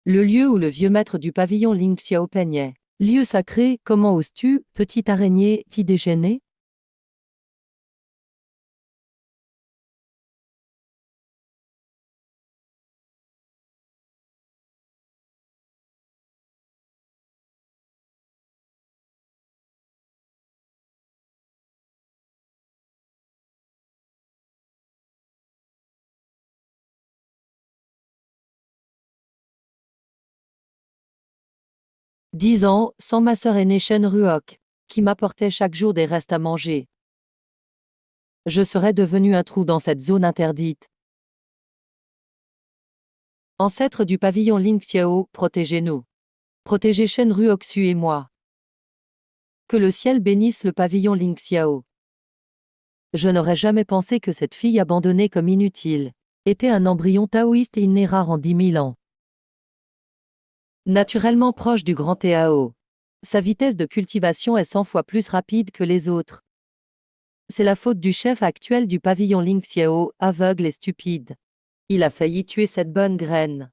Le lieu où le vieux maître du pavillon Ling Xiao peignait. Lieu sacré, comment oses-tu, petite araignée, t'y déchaîner? « 10 ans, sans ma sœur aînée Shen Ruok, qui m'apportait chaque jour des restes à manger. Je serais devenu un trou dans cette zone interdite. Ancêtre du pavillon Ling Xiao, protégez-nous. Protégez Shen Ruoxu et moi. Que le ciel bénisse le pavillon Ling Xiao. Je n'aurais jamais pensé que cette fille abandonnée comme inutile était un embryon taoïste inné rare en 10 000 ans. Naturellement proche du grand Tao. Sa vitesse de cultivation est 100 fois plus rapide que les autres. C'est la faute du chef actuel du pavillon Ling Xiao, aveugle et stupide. Il a failli tuer cette bonne graine.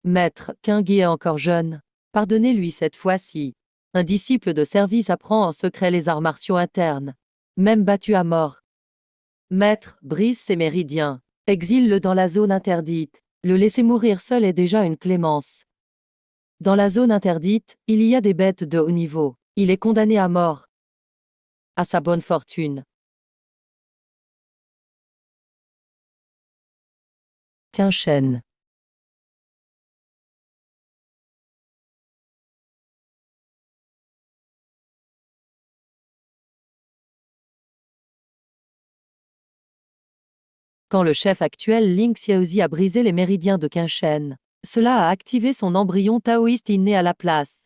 Maître, Qingyi est encore jeune. Pardonnez-lui cette fois-ci. Un disciple de service apprend en secret les arts martiaux internes. Même battu à mort. Maître, brise ses méridiens. Exile-le dans la zone interdite. Le laisser mourir seul est déjà une clémence. Dans la zone interdite, il y a des bêtes de haut niveau. Il est condamné à mort. À sa bonne fortune. Qinshen. Quand le chef actuel Ling Xiaozi a brisé les méridiens de Qinshen, cela a activé son embryon taoïste inné à la place,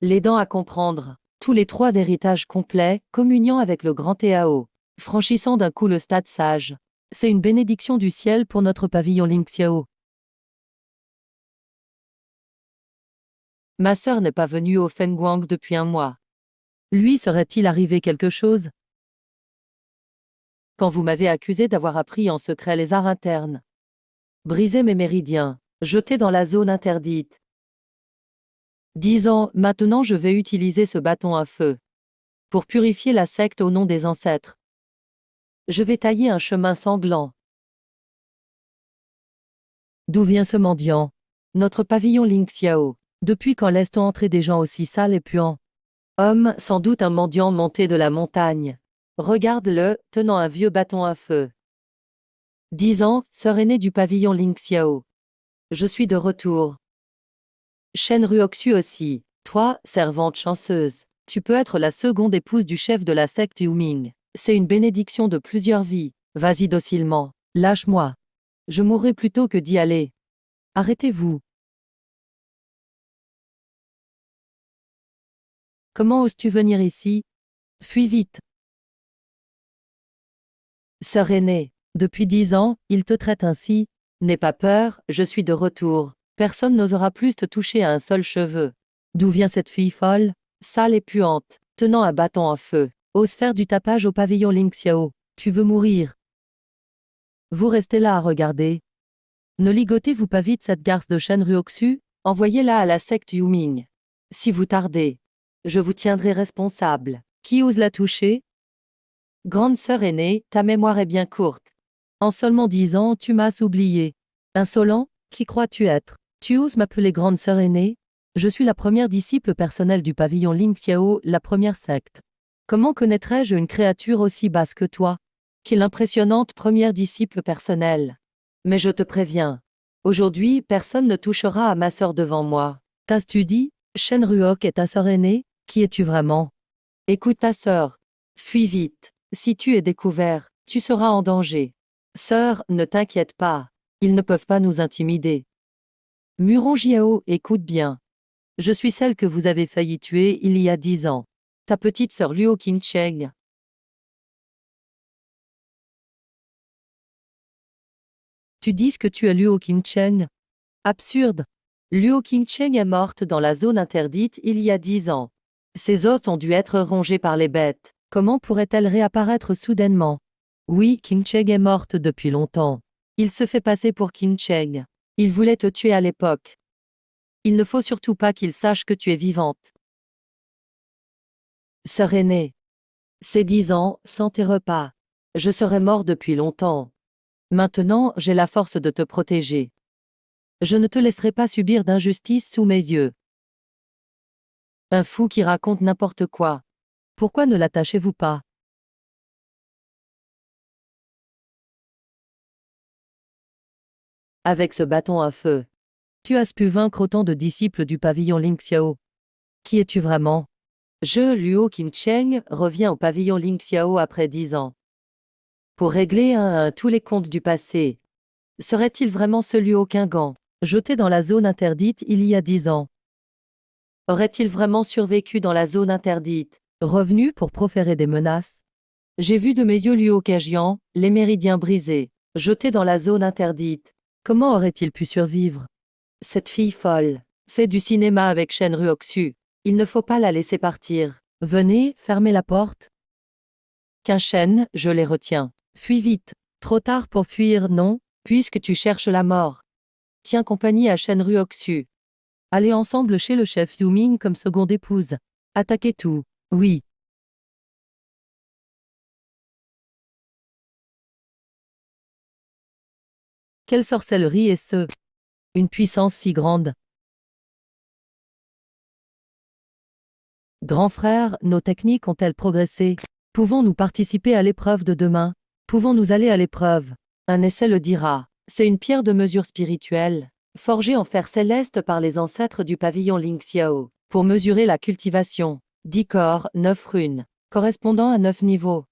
l'aidant à comprendre tous les trois d'héritage complet, communiant avec le grand Tao, franchissant d'un coup le stade sage. C'est une bénédiction du ciel pour notre pavillon Ling Xiao. Ma sœur n'est pas venue au Fengguang depuis un mois. Lui serait-il arrivé quelque chose? Quand vous m'avez accusé d'avoir appris en secret les arts internes, brisé mes méridiens, jeté dans la zone interdite. 10 ans, maintenant je vais utiliser ce bâton à feu pour purifier la secte au nom des ancêtres. Je vais tailler un chemin sanglant. D'où vient ce mendiant? Notre pavillon Ling Xiao. Depuis quand laisse-t-on entrer des gens aussi sales et puants? Homme, sans doute un mendiant monté de la montagne. Regarde-le, tenant un vieux bâton à feu. 10 ans, sœur aînée du pavillon Ling Xiao. Je suis de retour. Shen Ruoxu aussi. Toi, servante chanceuse, tu peux être la seconde épouse du chef de la secte Yuming. C'est une bénédiction de plusieurs vies. Vas-y docilement. Lâche-moi. Je mourrai plutôt que d'y aller. Arrêtez-vous. Comment oses-tu venir ici? Fuis vite. Sœur aînée, depuis 10 ans, il te traite ainsi. N'aie pas peur, je suis de retour. Personne n'osera plus te toucher à un seul cheveu. D'où vient cette fille folle, sale et puante, tenant un bâton à feu, ose faire du tapage au pavillon Ling Xiao? Tu veux mourir? Vous restez là à regarder. Ne ligotez-vous pas vite cette garce de Shen Ruoxu? Envoyez-la à la secte Yuming. Si vous tardez, je vous tiendrai responsable. Qui ose la toucher? Grande sœur aînée, ta mémoire est bien courte. En seulement 10 ans, tu m'as oublié. Insolent, qui crois-tu être? Tu oses m'appeler grande sœur aînée? Je suis la première disciple personnelle du pavillon Ling Xiao, la première secte. Comment connaîtrais-je une créature aussi basse que toi? Quelle impressionnante première disciple personnelle. Mais je te préviens. Aujourd'hui, personne ne touchera à ma sœur devant moi. Qu'as-tu dit? Shen Ruok est ta sœur aînée? Qui es-tu vraiment? Écoute ta sœur. Fuis vite. Si tu es découvert, tu seras en danger. Sœur, ne t'inquiète pas. Ils ne peuvent pas nous intimider. Muron Jiao, écoute bien. Je suis celle que vous avez failli tuer il y a 10 ans. Ta petite sœur Luo Qingcheng. Tu dis que tu es Luo Qingcheng? Absurde. Luo Qingcheng est morte dans la zone interdite il y a 10 ans. Ses hôtes ont dû être rongés par les bêtes. Comment pourrait-elle réapparaître soudainement? Oui, Qingcheng est morte depuis longtemps. Il se fait passer pour Qingcheng. Il voulait te tuer à l'époque. Il ne faut surtout pas qu'il sache que tu es vivante. Sœur aînée. Ces 10 ans, sans tes repas. Je serais mort depuis longtemps. Maintenant, j'ai la force de te protéger. Je ne te laisserai pas subir d'injustice sous mes yeux. Un fou qui raconte n'importe quoi. Pourquoi ne l'attachez-vous pas? Avec ce bâton à feu. Tu as pu vaincre autant de disciples du pavillon Lingxiao. Qui es-tu vraiment? Je, Luo Qingcheng, reviens au pavillon Lingxiao après 10 ans. Pour régler un à un tous les comptes du passé. Serait-il vraiment ce Luo Qinggan, jeté dans la zone interdite il y a 10 ans? Aurait-il vraiment survécu dans la zone interdite, revenu pour proférer des menaces? J'ai vu de mes yeux Luo Kajian, les méridiens brisés, jetés dans la zone interdite. Comment aurait-il pu survivre? Cette fille folle fait du cinéma avec Shen Ruoxu. Il ne faut pas la laisser partir. Venez, fermez la porte. Qu'un Shen, je les retiens. Fuis vite. Trop tard pour fuir, non, puisque tu cherches la mort. Tiens compagnie à Shen Ruoxu. Allez ensemble chez le chef Yuming comme seconde épouse. Attaquez tout. Oui. Quelle sorcellerie est ce? Une puissance si grande. Grand frère, nos techniques ont-elles progressé? Pouvons-nous participer à l'épreuve de demain? Pouvons-nous aller à l'épreuve? Un essai le dira. C'est une pierre de mesure spirituelle, forgée en fer céleste par les ancêtres du pavillon Lingxiao, pour mesurer la cultivation. 10 corps, 9 runes, correspondant à 9 niveaux.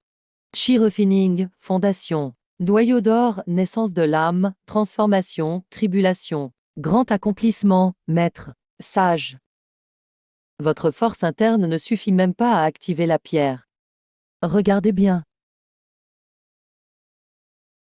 Chi refining, fondation. Noyau d'or, naissance de l'âme, transformation, tribulation. Grand accomplissement, maître, sage. Votre force interne ne suffit même pas à activer la pierre. Regardez bien.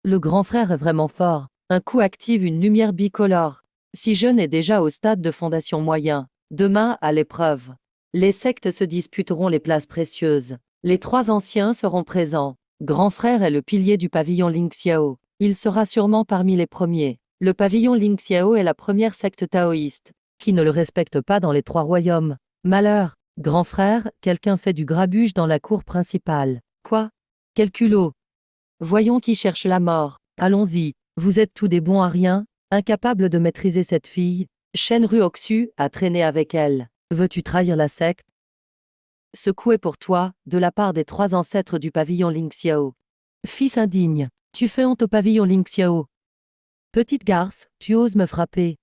Le grand frère est vraiment fort. Un coup active une lumière bicolore. Si jeune est déjà au stade de fondation moyen. Demain, à l'épreuve. Les sectes se disputeront les places précieuses. Les 3 anciens seront présents. Grand frère est le pilier du pavillon Lingxiao. Il sera sûrement parmi les premiers. Le pavillon Lingxiao est la première secte taoïste, qui ne le respecte pas dans les 3 royaumes. Malheur, grand frère, quelqu'un fait du grabuge dans la cour principale. Quoi? Quel culot! Voyons qui cherche la mort. Allons-y, vous êtes tous des bons à rien, incapables de maîtriser cette fille. Shen Ruoxu a traîné avec elle. Veux-tu trahir la secte? Ce coup est pour toi, de la part des 3 ancêtres du pavillon Lingxiao. Fils indigne, tu fais honte au pavillon Lingxiao. Petite garce, tu oses me frapper.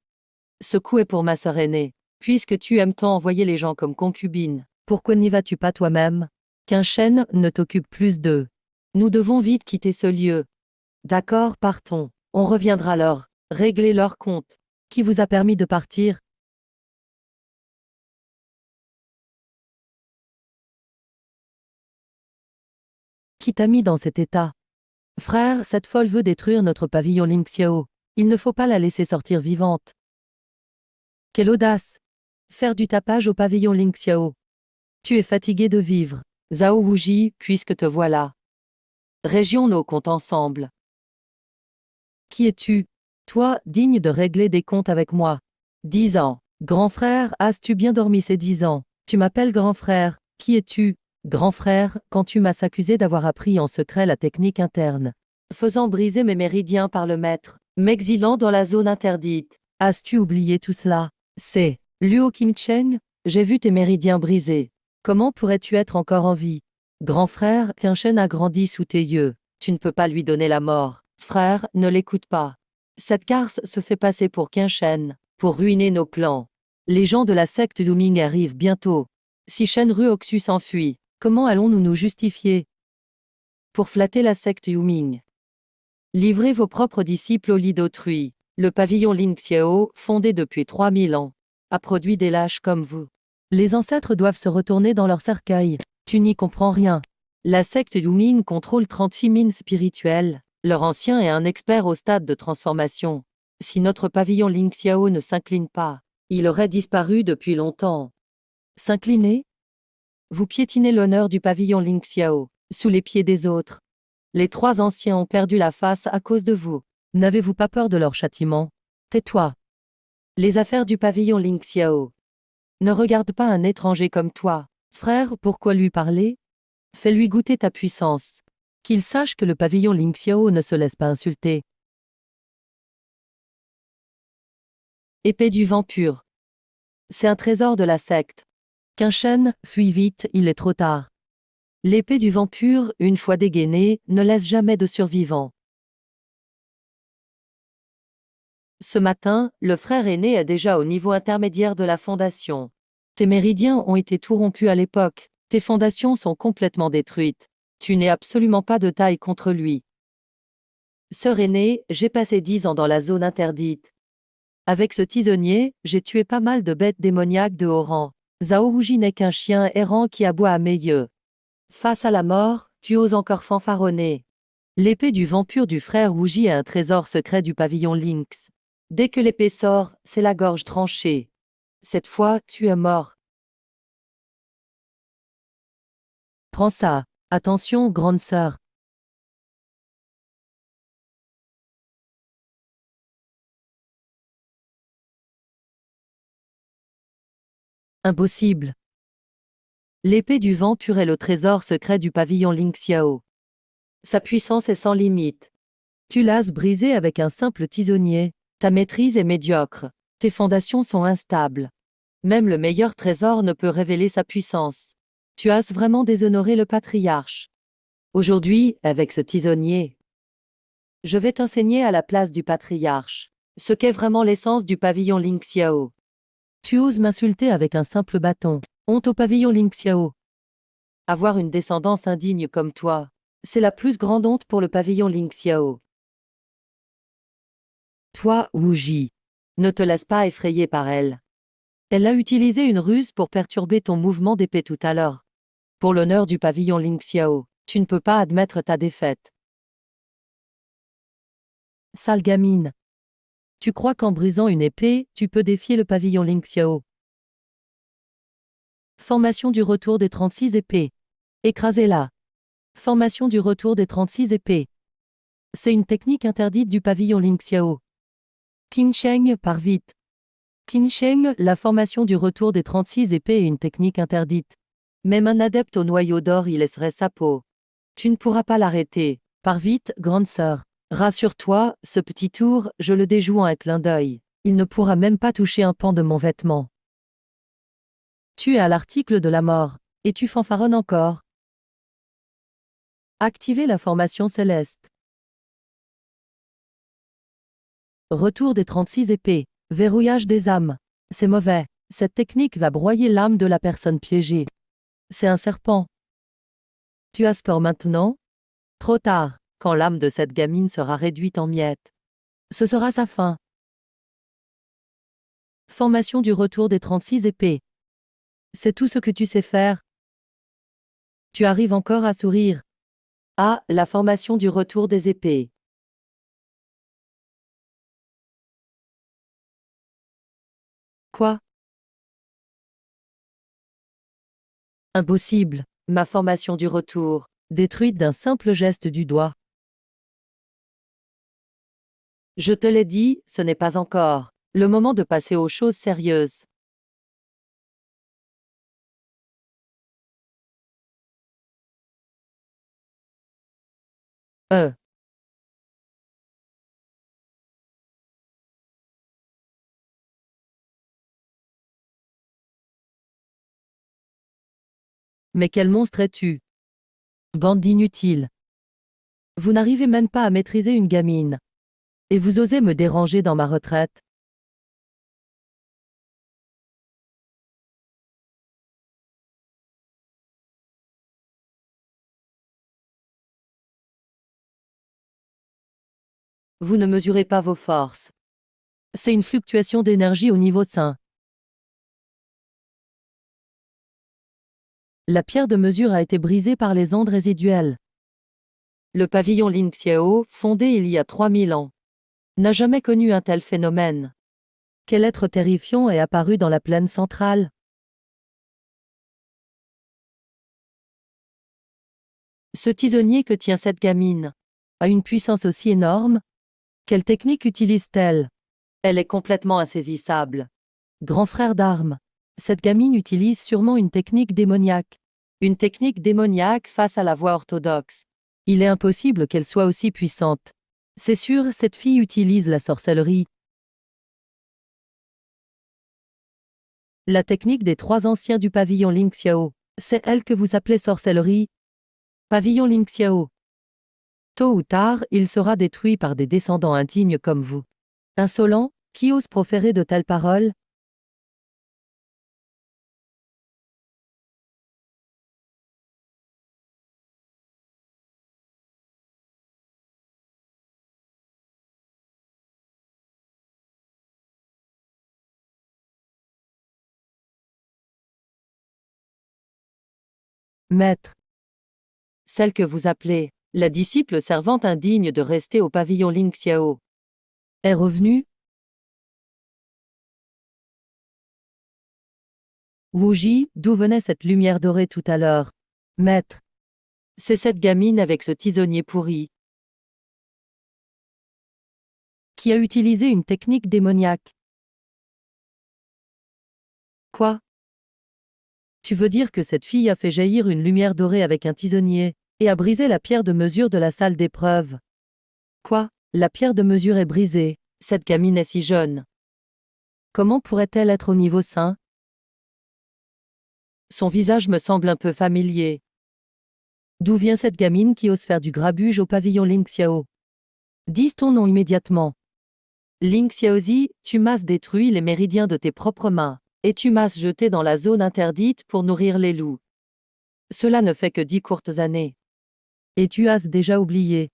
Ce coup est pour ma sœur aînée. Puisque tu aimes tant envoyer les gens comme concubines, pourquoi n'y vas-tu pas toi-même? Qu'un Shen ne t'occupe plus d'eux. Nous devons vite quitter ce lieu. D'accord, partons. On reviendra alors. Régler leur compte. Qui vous a permis de partir? Qui t'a mis dans cet état? Frère, cette folle veut détruire notre pavillon Lingxiao. Il ne faut pas la laisser sortir vivante. Quelle audace! Faire du tapage au pavillon Lingxiao. Tu es fatigué de vivre. Zhao Wuji, puisque te voilà. Régions nos comptes ensemble. Qui es-tu? Toi, digne de régler des comptes avec moi. 10 ans. Grand frère, as-tu bien dormi ces 10 ans? Tu m'appelles grand frère. Qui es-tu? Grand frère, quand tu m'as accusé d'avoir appris en secret la technique interne, faisant briser mes méridiens par le maître, m'exilant dans la zone interdite. As-tu oublié tout cela? C'est Luo Qingcheng, j'ai vu tes méridiens brisés. Comment pourrais-tu être encore en vie? Grand frère, qu'un chêne a grandi sous tes yeux. Tu ne peux pas lui donner la mort. Frère, ne l'écoute pas. Cette garce se fait passer pour qu'un chêne, pour ruiner nos plans. Les gens de la secte Luming arrivent bientôt. Si Shen Ruoxu s'enfuit, comment allons-nous nous justifier? Pour flatter la secte Yuming. Livrez vos propres disciples au lit d'autrui. Le pavillon Lingxiao, fondé depuis 3000 ans, a produit des lâches comme vous. Les ancêtres doivent se retourner dans leur cercueil. Tu n'y comprends rien. La secte Yuming contrôle 36 mines spirituelles. Leur ancien est un expert au stade de transformation. Si notre pavillon Lingxiao ne s'incline pas, il aurait disparu depuis longtemps. S'incliner? Vous piétinez l'honneur du pavillon Lingxiao, sous les pieds des autres. Les 3 anciens ont perdu la face à cause de vous. N'avez-vous pas peur de leur châtiment? Tais-toi. Les affaires du pavillon Ling Xiao. Ne regarde pas un étranger comme toi. Frère, pourquoi lui parler? Fais-lui goûter ta puissance. Qu'il sache que le pavillon Ling Xiao ne se laisse pas insulter. Épée du vent pur. C'est un trésor de la secte. Qu'un chêne, fuis vite, il est trop tard. L'épée du vent pur, une fois dégainée, ne laisse jamais de survivant. Ce matin, le frère aîné est déjà au niveau intermédiaire de la fondation. Tes méridiens ont été tout rompus à l'époque. Tes fondations sont complètement détruites. Tu n'es absolument pas de taille contre lui. Sœur aînée, j'ai passé 10 ans dans la zone interdite. Avec ce tisonnier, j'ai tué pas mal de bêtes démoniaques de haut rang. Zhao Wuji n'est qu'un chien errant qui aboie à mes yeux. Face à la mort, tu oses encore fanfaronner. L'épée du vent pur du frère Wuji est un trésor secret du pavillon Lynx. Dès que l'épée sort, c'est la gorge tranchée. Cette fois, tu es mort. Prends ça. Attention, grande sœur. Impossible. L'épée du vent pur est le trésor secret du pavillon Ling Xiao. Sa puissance est sans limite. Tu l'as brisé avec un simple tisonnier. Ta maîtrise est médiocre. Tes fondations sont instables. Même le meilleur trésor ne peut révéler sa puissance. Tu as vraiment déshonoré le patriarche. Aujourd'hui, avec ce tisonnier, je vais t'enseigner à la place du patriarche ce qu'est vraiment l'essence du pavillon Ling Xiao. Tu oses m'insulter avec un simple bâton. Honte au pavillon Ling Xiao. Avoir une descendance indigne comme toi, c'est la plus grande honte pour le pavillon Ling Xiao. Toi, Wu Ji, ne te laisse pas effrayer par elle. Elle a utilisé une ruse pour perturber ton mouvement d'épée tout à l'heure. Pour l'honneur du pavillon Ling Xiao, tu ne peux pas admettre ta défaite. Sale gamine. Tu crois qu'en brisant une épée, tu peux défier le pavillon Ling Xiao? Formation du retour des 36 épées. Écrasez-la. Formation du retour des 36 épées. C'est une technique interdite du pavillon Ling Xiao. Qin Sheng, pars vite. Qin Sheng, la formation du retour des 36 épées est une technique interdite. Même un adepte au noyau d'or y laisserait sa peau. Tu ne pourras pas l'arrêter. Pars vite, grande sœur. Rassure-toi, ce petit tour, je le déjoue en un clin d'œil. Il ne pourra même pas toucher un pan de mon vêtement. Tu es à l'article de la mort. Et tu fanfaronnes encore. Activez la formation céleste. Retour des 36 épées. Verrouillage des âmes. C'est mauvais. Cette technique va broyer l'âme de la personne piégée. C'est un serpent. Tu as peur maintenant? Trop tard, quand l'âme de cette gamine sera réduite en miettes. Ce sera sa fin. Formation du retour des 36 épées. C'est tout ce que tu sais faire. Tu arrives encore à sourire. Ah, la formation du retour des épées. Quoi? Impossible. Ma formation du retour, détruite d'un simple geste du doigt. Je te l'ai dit, ce n'est pas encore le moment de passer aux choses sérieuses. Euh, mais quel monstre es-tu? Bande d'inutiles. Vous n'arrivez même pas à maîtriser une gamine. Et vous osez me déranger dans ma retraite? Vous ne mesurez pas vos forces. C'est une fluctuation d'énergie au niveau sain. La pierre de mesure a été brisée par les ondes résiduelles. Le pavillon Lin Xiao, fondé il y a 3000 ans, n'a jamais connu un tel phénomène. Quel être terrifiant est apparu dans la plaine centrale? Ce tisonnier que tient cette gamine a une puissance aussi énorme? Quelle technique utilise-t-elle? Elle est complètement insaisissable. Grand frère d'armes. Cette gamine utilise sûrement une technique démoniaque. Une technique démoniaque face à la voie orthodoxe. Il est impossible qu'elle soit aussi puissante. C'est sûr, cette fille utilise la sorcellerie. La technique des 3 anciens du pavillon Ling Xiao. C'est elle que vous appelez sorcellerie? Pavillon Ling Xiao. Tôt ou tard, il sera détruit par des descendants indignes comme vous. Insolent, qui ose proférer de telles paroles? Maître. Celle que vous appelez la disciple servante indigne de rester au pavillon Ling Xiao est revenue? Wu Ji, d'où venait cette lumière dorée tout à l'heure? Maître. C'est cette gamine avec ce tisonnier pourri qui a utilisé une technique démoniaque. Quoi? Tu veux dire que cette fille a fait jaillir une lumière dorée avec un tisonnier et a brisé la pierre de mesure de la salle d'épreuve? Quoi? La pierre de mesure est brisée, cette gamine est si jeune. Comment pourrait-elle être au niveau saint? Son visage me semble un peu familier. D'où vient cette gamine qui ose faire du grabuge au pavillon Ling Xiao? Dis ton nom immédiatement. Ling Xiaozi, tu m'as détruit les méridiens de tes propres mains, et tu m'as jeté dans la zone interdite pour nourrir les loups. Cela ne fait que 10 courtes années. Et tu as déjà oublié.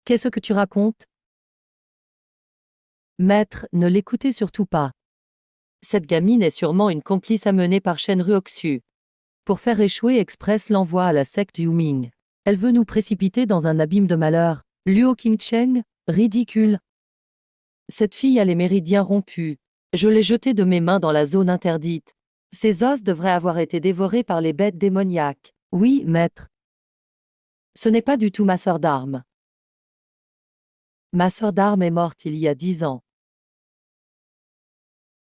Qu'est-ce que tu racontes? Maître, ne l'écoutez surtout pas. Cette gamine est sûrement une complice amenée par Shen Ruoxu. Pour faire échouer express l'envoi à la secte Yuming. Elle veut nous précipiter dans un abîme de malheur. Luo Qingcheng, ridicule. Cette fille a les méridiens rompus. Je l'ai jetée de mes mains dans la zone interdite. Ses os devraient avoir été dévorés par les bêtes démoniaques. Oui, maître. Ce n'est pas du tout ma sœur d'armes. Ma sœur d'armes est morte il y a 10 ans.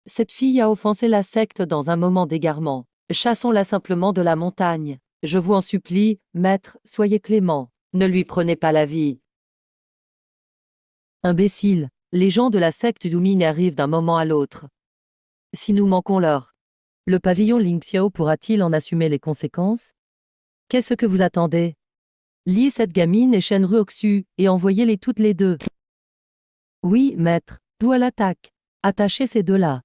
Cette fille a offensé la secte dans un moment d'égarement. Chassons-la simplement de la montagne. Je vous en supplie, maître, soyez clément. Ne lui prenez pas la vie. Imbécile, les gens de la secte Yuming arrivent d'un moment à l'autre. Si nous manquons l'heure, le pavillon Ling Xiao pourra-t-il en assumer les conséquences? Qu'est-ce que vous attendez? Liez cette gamine et Shen Ruoxu, et envoyez-les toutes les deux. Oui, maître, d'où à l'attaque. Attachez ces deux-là.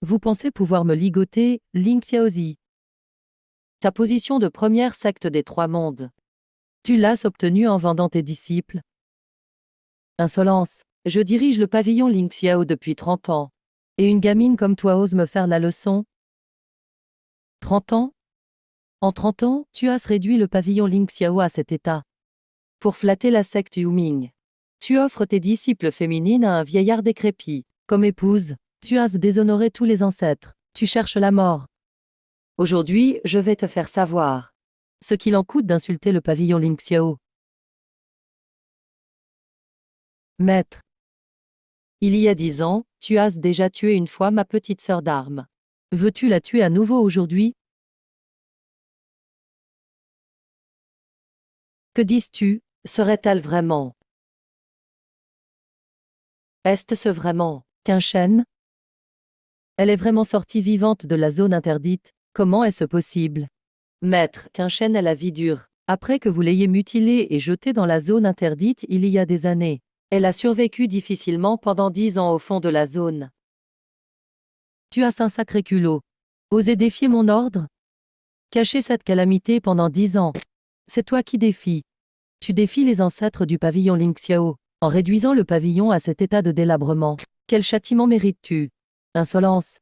Vous pensez pouvoir me ligoter, Ling Xiaozi? Ta position de première secte des 3 mondes. Tu l'as obtenue en vendant tes disciples. Insolence, je dirige le pavillon Ling Xiao depuis 30 ans. Et une gamine comme toi ose me faire la leçon? 30 ans? En 30 ans, tu as réduit le pavillon Ling Xiao à cet état. Pour flatter la secte Yuming. Tu offres tes disciples féminines à un vieillard décrépit. Comme épouse, tu as déshonoré tous les ancêtres. Tu cherches la mort. Aujourd'hui, je vais te faire savoir ce qu'il en coûte d'insulter le pavillon Ling Xiao. Maître. Il y a 10 ans, tu as déjà tué une fois ma petite sœur d'armes. Veux-tu la tuer à nouveau aujourd'hui? Que dis-tu? Serait-elle vraiment? Est-ce vraiment qu'un chêne? Elle est vraiment sortie vivante de la zone interdite. Comment est-ce possible? Maître, qu'un chêne est la vie dure. Après que vous l'ayez mutilée et jetée dans la zone interdite il y a des années. Elle a survécu difficilement pendant 10 ans au fond de la zone. Tu as un sacré culot. Oser défier mon ordre? Cacher cette calamité pendant 10 ans. C'est toi qui défies. Tu défies les ancêtres du pavillon Ling Xiao, en réduisant le pavillon à cet état de délabrement. Quel châtiment mérites-tu? Insolence.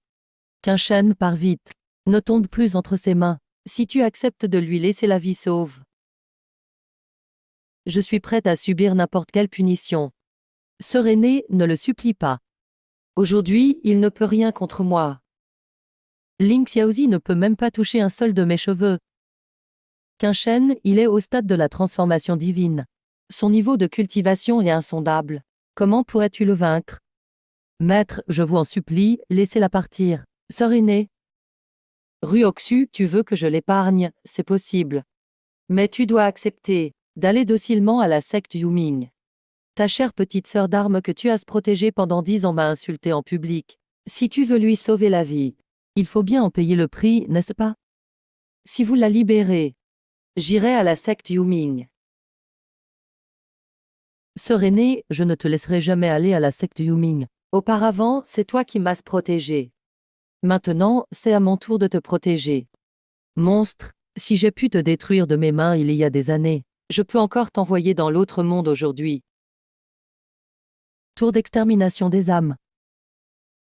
Qu'un chêne part vite. Ne tombe plus entre ses mains. Si tu acceptes de lui laisser la vie sauve. Je suis prête à subir n'importe quelle punition. Sœur aînée, ne le supplie pas. Aujourd'hui, il ne peut rien contre moi. Ling Xiaozi ne peut même pas toucher un seul de mes cheveux. qu'un chêne, il est au stade de la transformation divine. Son niveau de cultivation est insondable. Comment pourrais-tu le vaincre? Maître, je vous en supplie, laissez-la partir. Sœur aînée. Ruoxu, tu veux que je l'épargne, c'est possible. Mais tu dois accepter d'aller docilement à la secte Yuming. Ta chère petite sœur d'armes que tu as protégée pendant 10 ans m'a insulté en public. Si tu veux lui sauver la vie, il faut bien en payer le prix, n'est-ce pas? Si vous la libérez, j'irai à la secte Yuming. Sœur aînée, je ne te laisserai jamais aller à la secte Yuming. Auparavant, c'est toi qui m'as protégée. Maintenant, c'est à mon tour de te protéger. Monstre, si j'ai pu te détruire de mes mains il y a des années, je peux encore t'envoyer dans l'autre monde aujourd'hui. Tour d'extermination des âmes.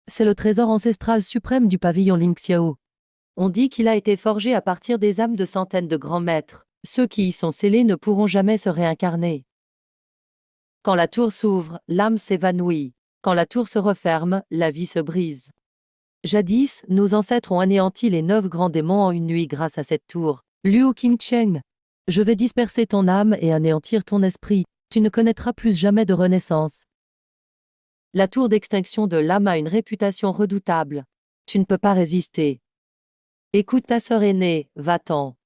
C'est le trésor ancestral suprême du pavillon Lingxiao. On dit qu'il a été forgé à partir des âmes de centaines de grands maîtres. Ceux qui y sont scellés ne pourront jamais se réincarner. Quand la tour s'ouvre, l'âme s'évanouit. Quand la tour se referme, la vie se brise. Jadis, nos ancêtres ont anéanti les 9 grands démons en une nuit grâce à cette tour. Luo Qingcheng, je vais disperser ton âme et anéantir ton esprit. Tu ne connaîtras plus jamais de renaissance. La tour d'extinction de l'âme a une réputation redoutable. Tu ne peux pas résister. Écoute ta sœur aînée, va-t'en.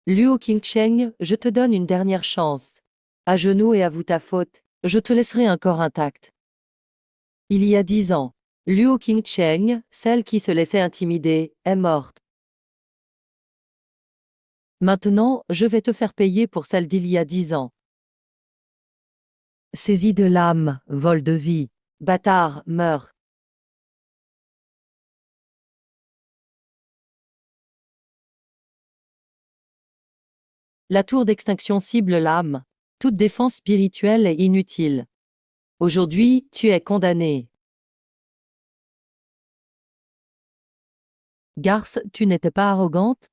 Luo Qingcheng, je te donne une dernière chance. À genoux et avoue ta faute, je te laisserai un corps intact. Il y a 10 ans, Luo Qingcheng, celle qui se laissait intimider, est morte. Maintenant, je vais te faire payer pour celle d'il y a 10 ans. Saisie de l'âme, vol de vie, bâtard, meurs. La tour d'extinction cible l'âme. Toute défense spirituelle est inutile. Aujourd'hui, tu es condamné. Garce, tu n'étais pas arrogante?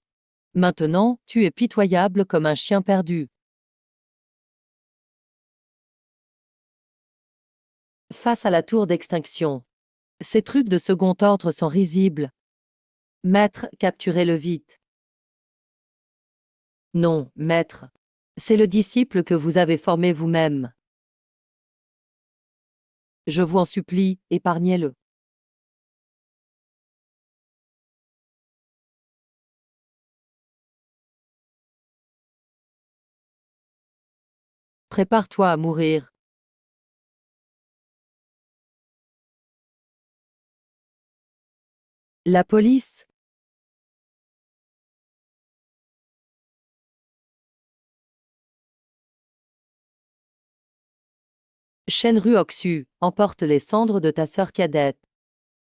Maintenant, tu es pitoyable comme un chien perdu. Face à la tour d'extinction. Ces trucs de second ordre sont risibles. Maître, capturez-le vite. Non, maître. C'est le disciple que vous avez formé vous-même. Je vous en supplie, épargnez-le. Prépare-toi à mourir. La police? Shenru Oxu, emporte les cendres de ta sœur cadette.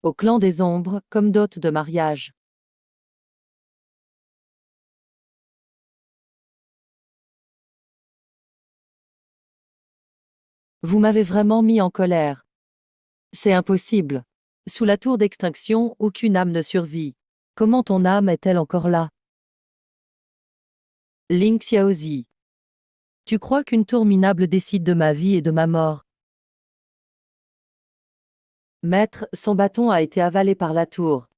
Au clan des ombres, comme dot de mariage. Vous m'avez vraiment mis en colère. C'est impossible. Sous la tour d'extinction, aucune âme ne survit. Comment ton âme est-elle encore là? Ling Xiaozi. Tu crois qu'une tour minable décide de ma vie et de ma mort? Maître, son bâton a été avalé par la tour.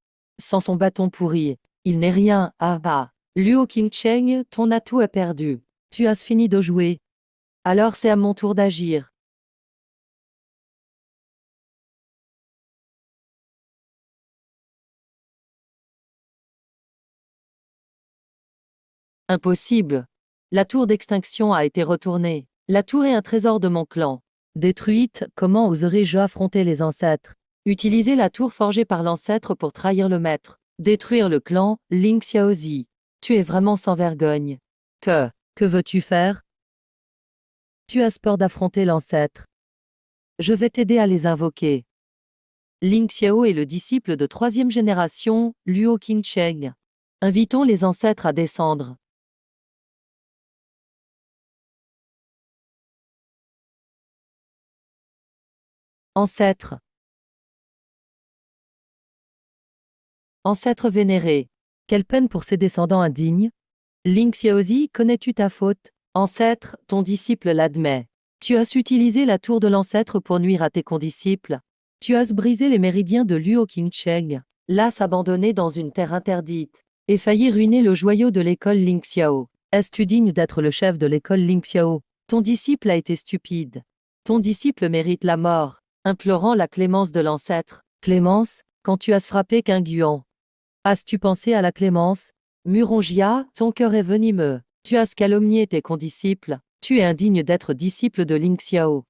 Sans son bâton pourri, il n'est rien, ah ah. Luo Qingcheng, ton atout est perdu. Tu as fini de jouer. Alors c'est à mon tour d'agir. Impossible. La tour d'extinction a été retournée. La tour est un trésor de mon clan. Détruite, comment oserais-je affronter les ancêtres? Utiliser la tour forgée par l'ancêtre pour trahir le maître. Détruire le clan, Ling Xiaozi. Tu es vraiment sans vergogne. Que veux-tu faire? Tu as peur d'affronter l'ancêtre. Je vais t'aider à les invoquer. Ling Xiao est le disciple de 3e génération, Luo Qingcheng. Invitons les ancêtres à descendre. Ancêtres. Ancêtres vénérés. Quelle peine pour ces descendants indignes? Ling Xiaozi, connais-tu ta faute? Ancêtre, ton disciple l'admet. Tu as utilisé la tour de l'ancêtre pour nuire à tes condisciples. Tu as brisé les méridiens de Luo Qingcheng. Las abandonné dans une terre interdite, et failli ruiner le joyau de l'école Ling Xiao. Es-tu digne d'être le chef de l'école Ling Xiao? Ton disciple a été stupide. Ton disciple mérite la mort, implorant la clémence de l'ancêtre. Clémence, quand tu as frappé Qingguan. As-tu pensé à la clémence? Murongia, ton cœur est venimeux. Tu as calomnié tes condisciples. Tu es indigne d'être disciple de Ling Xiao.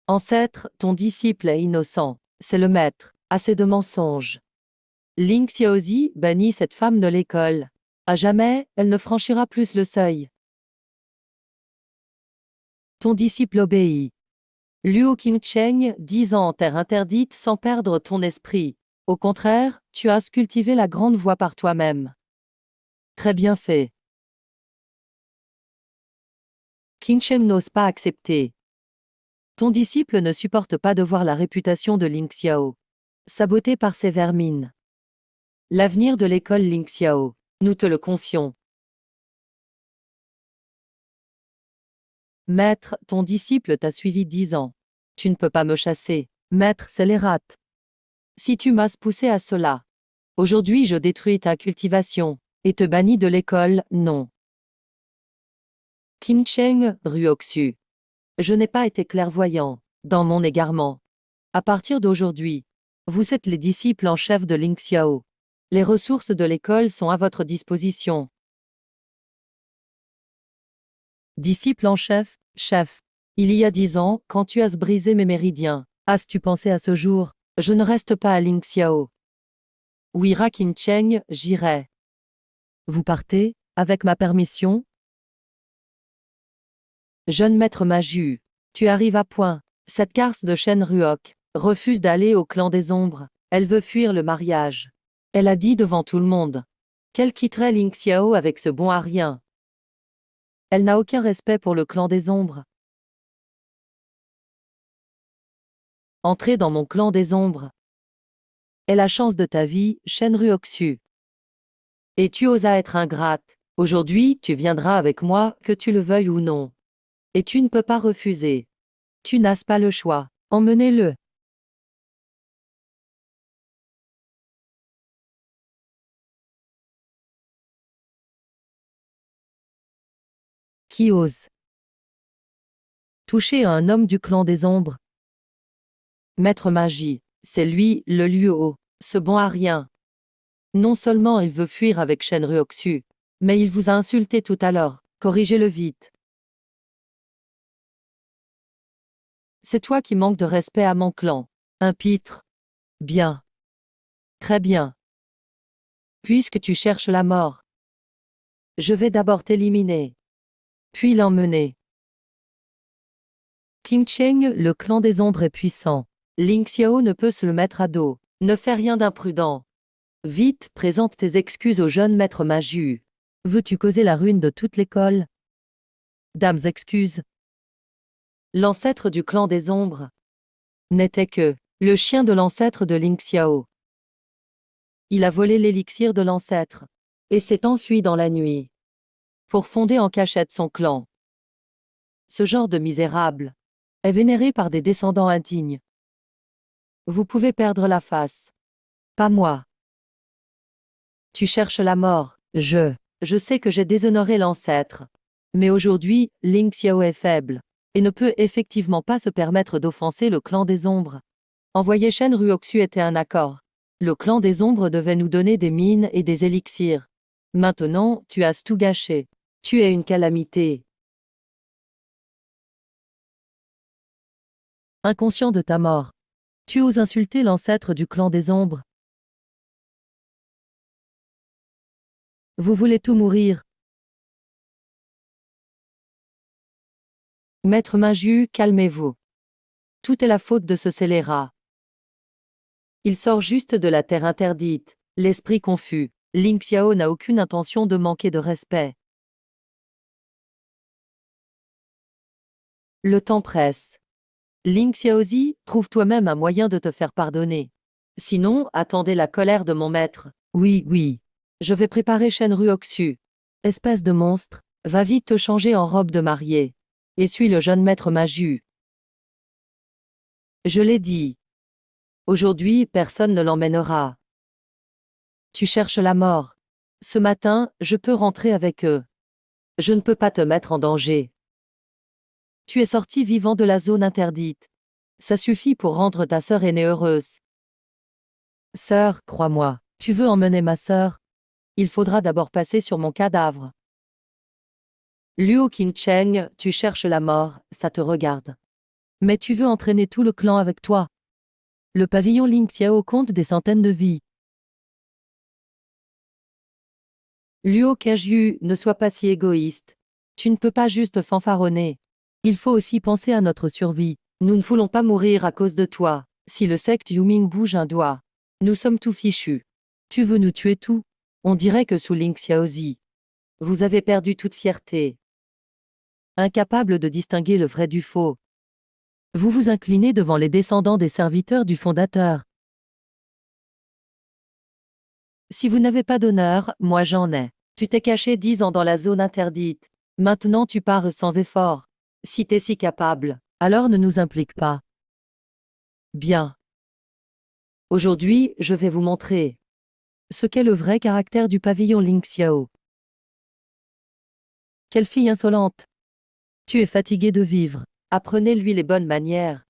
Ancêtre, ton disciple est innocent. C'est le maître. Assez de mensonges. Ling Xiaozi bannit cette femme de l'école. À jamais, elle ne franchira plus le seuil. Ton disciple obéit. Luo Qingcheng, 10 ans en terre interdite sans perdre ton esprit. Au contraire, tu as cultivé la grande voie par toi-même. Très bien fait. Qingcheng n'ose pas accepter. Ton disciple ne supporte pas de voir la réputation de Ling Xiao sabotée par ses vermines. L'avenir de l'école Ling Xiao, nous te le confions. Maître, ton disciple t'a suivi 10 ans. Tu ne peux pas me chasser. Maître, c'est les rats. Si tu m'as poussé à cela, aujourd'hui je détruis ta cultivation, et te bannis de l'école, non. Qingcheng, Ruoxu. Je n'ai pas été clairvoyant, dans mon égarement. À partir d'aujourd'hui, vous êtes les disciples en chef de Ling Xiao. Les ressources de l'école sont à votre disposition. Disciple en chef, chef. Il y a 10 ans, quand tu as brisé mes méridiens, as-tu pensé à ce jour? Je ne reste pas à Ling Xiao. Oui, Qingcheng, j'irai. Vous partez, avec ma permission? Jeune maître Maju, tu arrives à point. Cette garce de Shen Ruok refuse d'aller au clan des ombres. Elle veut fuir le mariage. Elle a dit devant tout le monde qu'elle quitterait Ling Xiao avec ce bon à rien. Elle n'a aucun respect pour le clan des ombres. Entrer dans mon clan des ombres est la chance de ta vie, Shen Ruoxu. Et tu osas être ingrate. Aujourd'hui, tu viendras avec moi, que tu le veuilles ou non. Et tu ne peux pas refuser. Tu n'as pas le choix. Emmenez-le. Qui ose toucher à un homme du clan des ombres? Maître Magie, c'est lui, le Luo, ce bon à rien. Non seulement il veut fuir avec Shen Ruoxu, mais il vous a insulté tout à l'heure. Corrigez-le vite. C'est toi qui manques de respect à mon clan. Un pitre. Bien. Très bien. Puisque tu cherches la mort, je vais d'abord t'éliminer, puis l'emmener. Qingcheng, le clan des ombres est puissant. Ling Xiao ne peut se le mettre à dos. Ne fais rien d'imprudent. Vite, présente tes excuses au jeune maître Maju. Veux-tu causer la ruine de toute l'école? Dames excuses. L'ancêtre du clan des ombres n'était que le chien de l'ancêtre de Ling Xiao. Il a volé l'élixir de l'ancêtre et s'est enfui dans la nuit pour fonder en cachette son clan. Ce genre de misérable est vénéré par des descendants indignes. Vous pouvez perdre la face. Pas moi. Tu cherches la mort. Je sais que j'ai déshonoré l'ancêtre. Mais aujourd'hui, Ling Xiao est faible et ne peut effectivement pas se permettre d'offenser le clan des ombres. Envoyer Shen Ruoxu était un accord. Le clan des ombres devait nous donner des mines et des élixirs. Maintenant, tu as tout gâché. Tu es une calamité. Inconscient de ta mort. Tu oses insulter l'ancêtre du clan des ombres. Vous voulez tout mourir. Maître Maju, calmez-vous. Tout est la faute de ce scélérat. Il sort juste de la terre interdite, l'esprit confus. Ling Xiao n'a aucune intention de manquer de respect. Le temps presse. Ling Xiaozi, trouve toi-même un moyen de te faire pardonner. Sinon, attendez la colère de mon maître. Oui, oui. Je vais préparer Shen Ruoxu. Espèce de monstre, va vite te changer en robe de mariée. Et suis le jeune maître Maju. Je l'ai dit. Aujourd'hui, personne ne l'emmènera. Tu cherches la mort. Ce matin, je peux rentrer avec eux. Je ne peux pas te mettre en danger. Tu es sorti vivant de la zone interdite. Ça suffit pour rendre ta sœur aînée heureuse. Sœur, crois-moi, tu veux emmener ma sœur? Il faudra d'abord passer sur mon cadavre. Luo Qingcheng, tu cherches la mort, ça te regarde. Mais tu veux entraîner tout le clan avec toi. Le pavillon Ling Xiao compte des centaines de vies. Luo Kaijiu, ne sois pas si égoïste. Tu ne peux pas juste fanfaronner. Il faut aussi penser à notre survie. Nous ne voulons pas mourir à cause de toi. Si le secte Yuming bouge un doigt, nous sommes tout fichus. Tu veux nous tuer tout? On dirait que sous Ling Xiaozi, vous avez perdu toute fierté. Incapable de distinguer le vrai du faux. Vous vous inclinez devant les descendants des serviteurs du fondateur. Si vous n'avez pas d'honneur, moi j'en ai. Tu t'es caché 10 ans dans la zone interdite. Maintenant tu pars sans effort. Si t'es si capable, alors ne nous implique pas. Bien. Aujourd'hui, je vais vous montrer ce qu'est le vrai caractère du pavillon Ling Xiao. Quelle fille insolente! Tu es fatigué de vivre. Apprenez-lui les bonnes manières.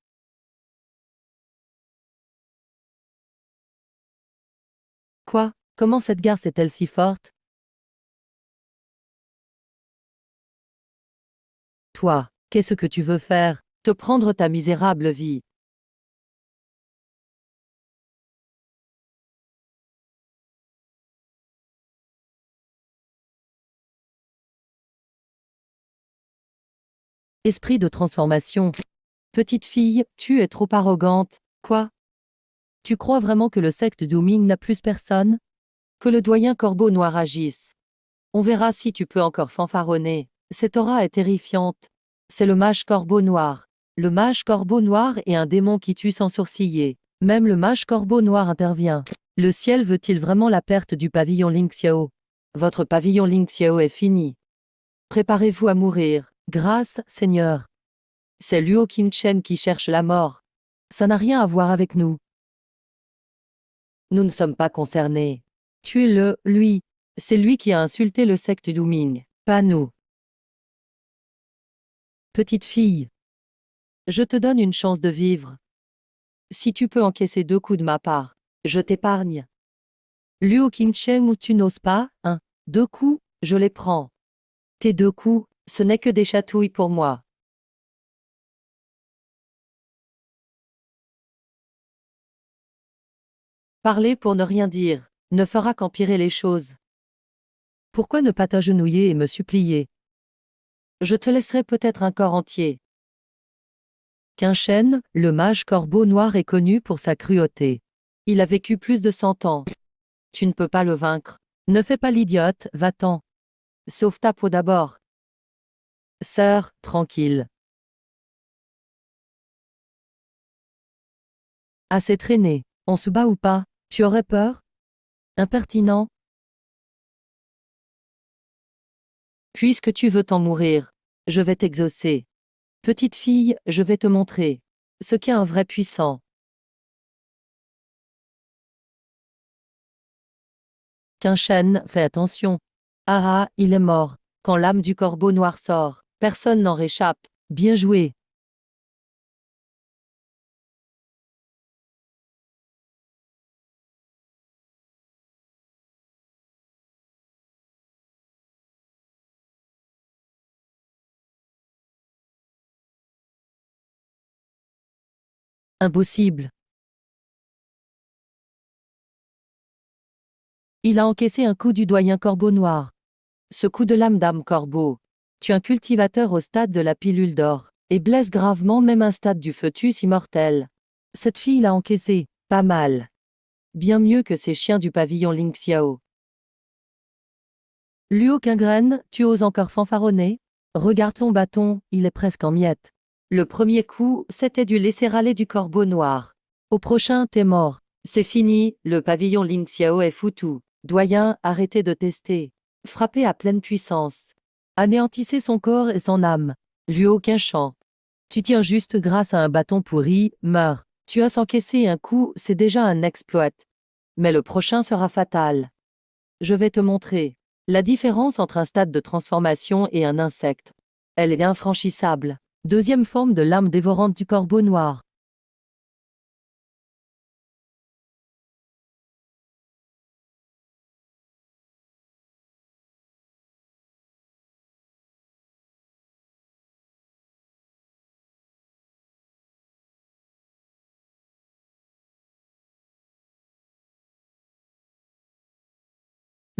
Quoi? Comment cette garce est-elle si forte? Toi, qu'est-ce que tu veux faire? Te prendre ta misérable vie. Esprit de transformation. Petite fille, tu es trop arrogante. Quoi? Tu crois vraiment que le secte Dooming n'a plus personne? Que le doyen Corbeau Noir agisse? On verra si tu peux encore fanfaronner. Cette aura est terrifiante. C'est le mage Corbeau Noir. Le mage Corbeau Noir est un démon qui tue sans sourciller. Même le mage Corbeau Noir intervient. Le ciel veut-il vraiment la perte du pavillon Ling Xiao? Votre pavillon Ling Xiao est fini. Préparez-vous à mourir. Grâce, Seigneur. C'est Luo Qingchen qui cherche la mort. Ça n'a rien à voir avec nous. Nous ne sommes pas concernés. Tuez-le, lui. C'est lui qui a insulté le secte Dooming, pas nous. Petite fille. Je te donne une chance de vivre. Si tu peux encaisser 2 coups de ma part, je t'épargne. Luo Qingchen ou tu n'oses pas, 2 coups, je les prends. Tes 2 coups, ce n'est que des chatouilles pour moi. Parler pour ne rien dire, ne fera qu'empirer les choses. Pourquoi ne pas t'agenouiller et me supplier? Je te laisserai peut-être un corps entier. Qingchen, le mage corbeau noir est connu pour sa cruauté. Il a vécu plus de 100 ans. Tu ne peux pas le vaincre. Ne fais pas l'idiote, va-t'en. Sauve ta peau d'abord. Sœur, tranquille. Assez traîné. On se bat ou pas? Tu aurais peur? Impertinent. Puisque tu veux t'en mourir, je vais t'exaucer. Petite fille, je vais te montrer ce qu'est un vrai puissant. Qingchen, fais attention. Ah ah, il est mort. Quand l'âme du corbeau noir sort, personne n'en réchappe. Bien joué. Impossible. Il a encaissé un coup du doyen corbeau noir. Ce coup de lame d'âme corbeau. Tu es un cultivateur au stade de la pilule d'or, et blesse gravement même un stade du fœtus immortel. Cette fille l'a encaissé, pas mal. Bien mieux que ces chiens du pavillon Ling Xiao. Luo Qingren, tu oses encore fanfaronner? Regarde ton bâton, il est presque en miettes. Le premier coup, c'était du laisser-aller du corbeau noir. Au prochain, t'es mort. C'est fini, le pavillon Ling Xiao est foutu. Doyen, arrêtez de tester. Frappez à pleine puissance. Anéantissez son corps et son âme. Luo Qingshan. Tu tiens juste grâce à un bâton pourri, meurs. Tu as encaissé un coup, c'est déjà un exploit. Mais le prochain sera fatal. Je vais te montrer la différence entre un stade de transformation et un insecte. Elle est infranchissable. Deuxième forme de lame dévorante du corbeau noir.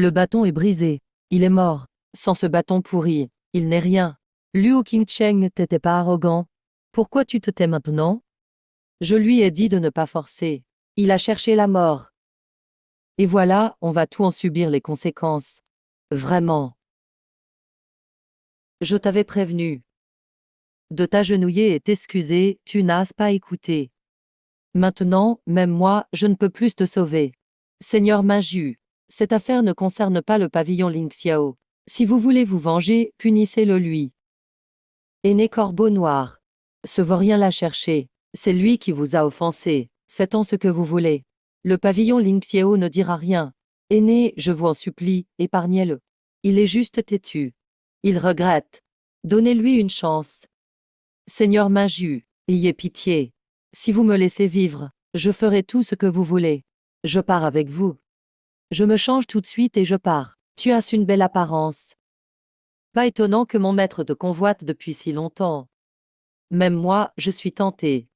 Le bâton est brisé. Il est mort. Sans ce bâton pourri, il n'est rien. Luo Qingcheng, t'étais pas arrogant. Pourquoi tu te tais maintenant? Je lui ai dit de ne pas forcer. Il a cherché la mort. Et voilà, on va tout en subir les conséquences. Vraiment. Je t'avais prévenu. De t'agenouiller et t'excuser, tu n'as pas écouté. Maintenant, même moi, je ne peux plus te sauver. Seigneur Maju, cette affaire ne concerne pas le pavillon Lingxiao. Si vous voulez vous venger, punissez-le lui. Aîné corbeau noir. Ce vaurien l'a cherché. C'est lui qui vous a offensé. Faites-en ce que vous voulez. Le pavillon Lingxiao ne dira rien. Aîné, je vous en supplie, épargnez-le. Il est juste têtu. Il regrette. Donnez-lui une chance. Seigneur Maju, ayez pitié. Si vous me laissez vivre, je ferai tout ce que vous voulez. Je pars avec vous. Je me change tout de suite et je pars. Tu as une belle apparence. Pas étonnant que mon maître te convoite depuis si longtemps. Même moi, je suis tentée.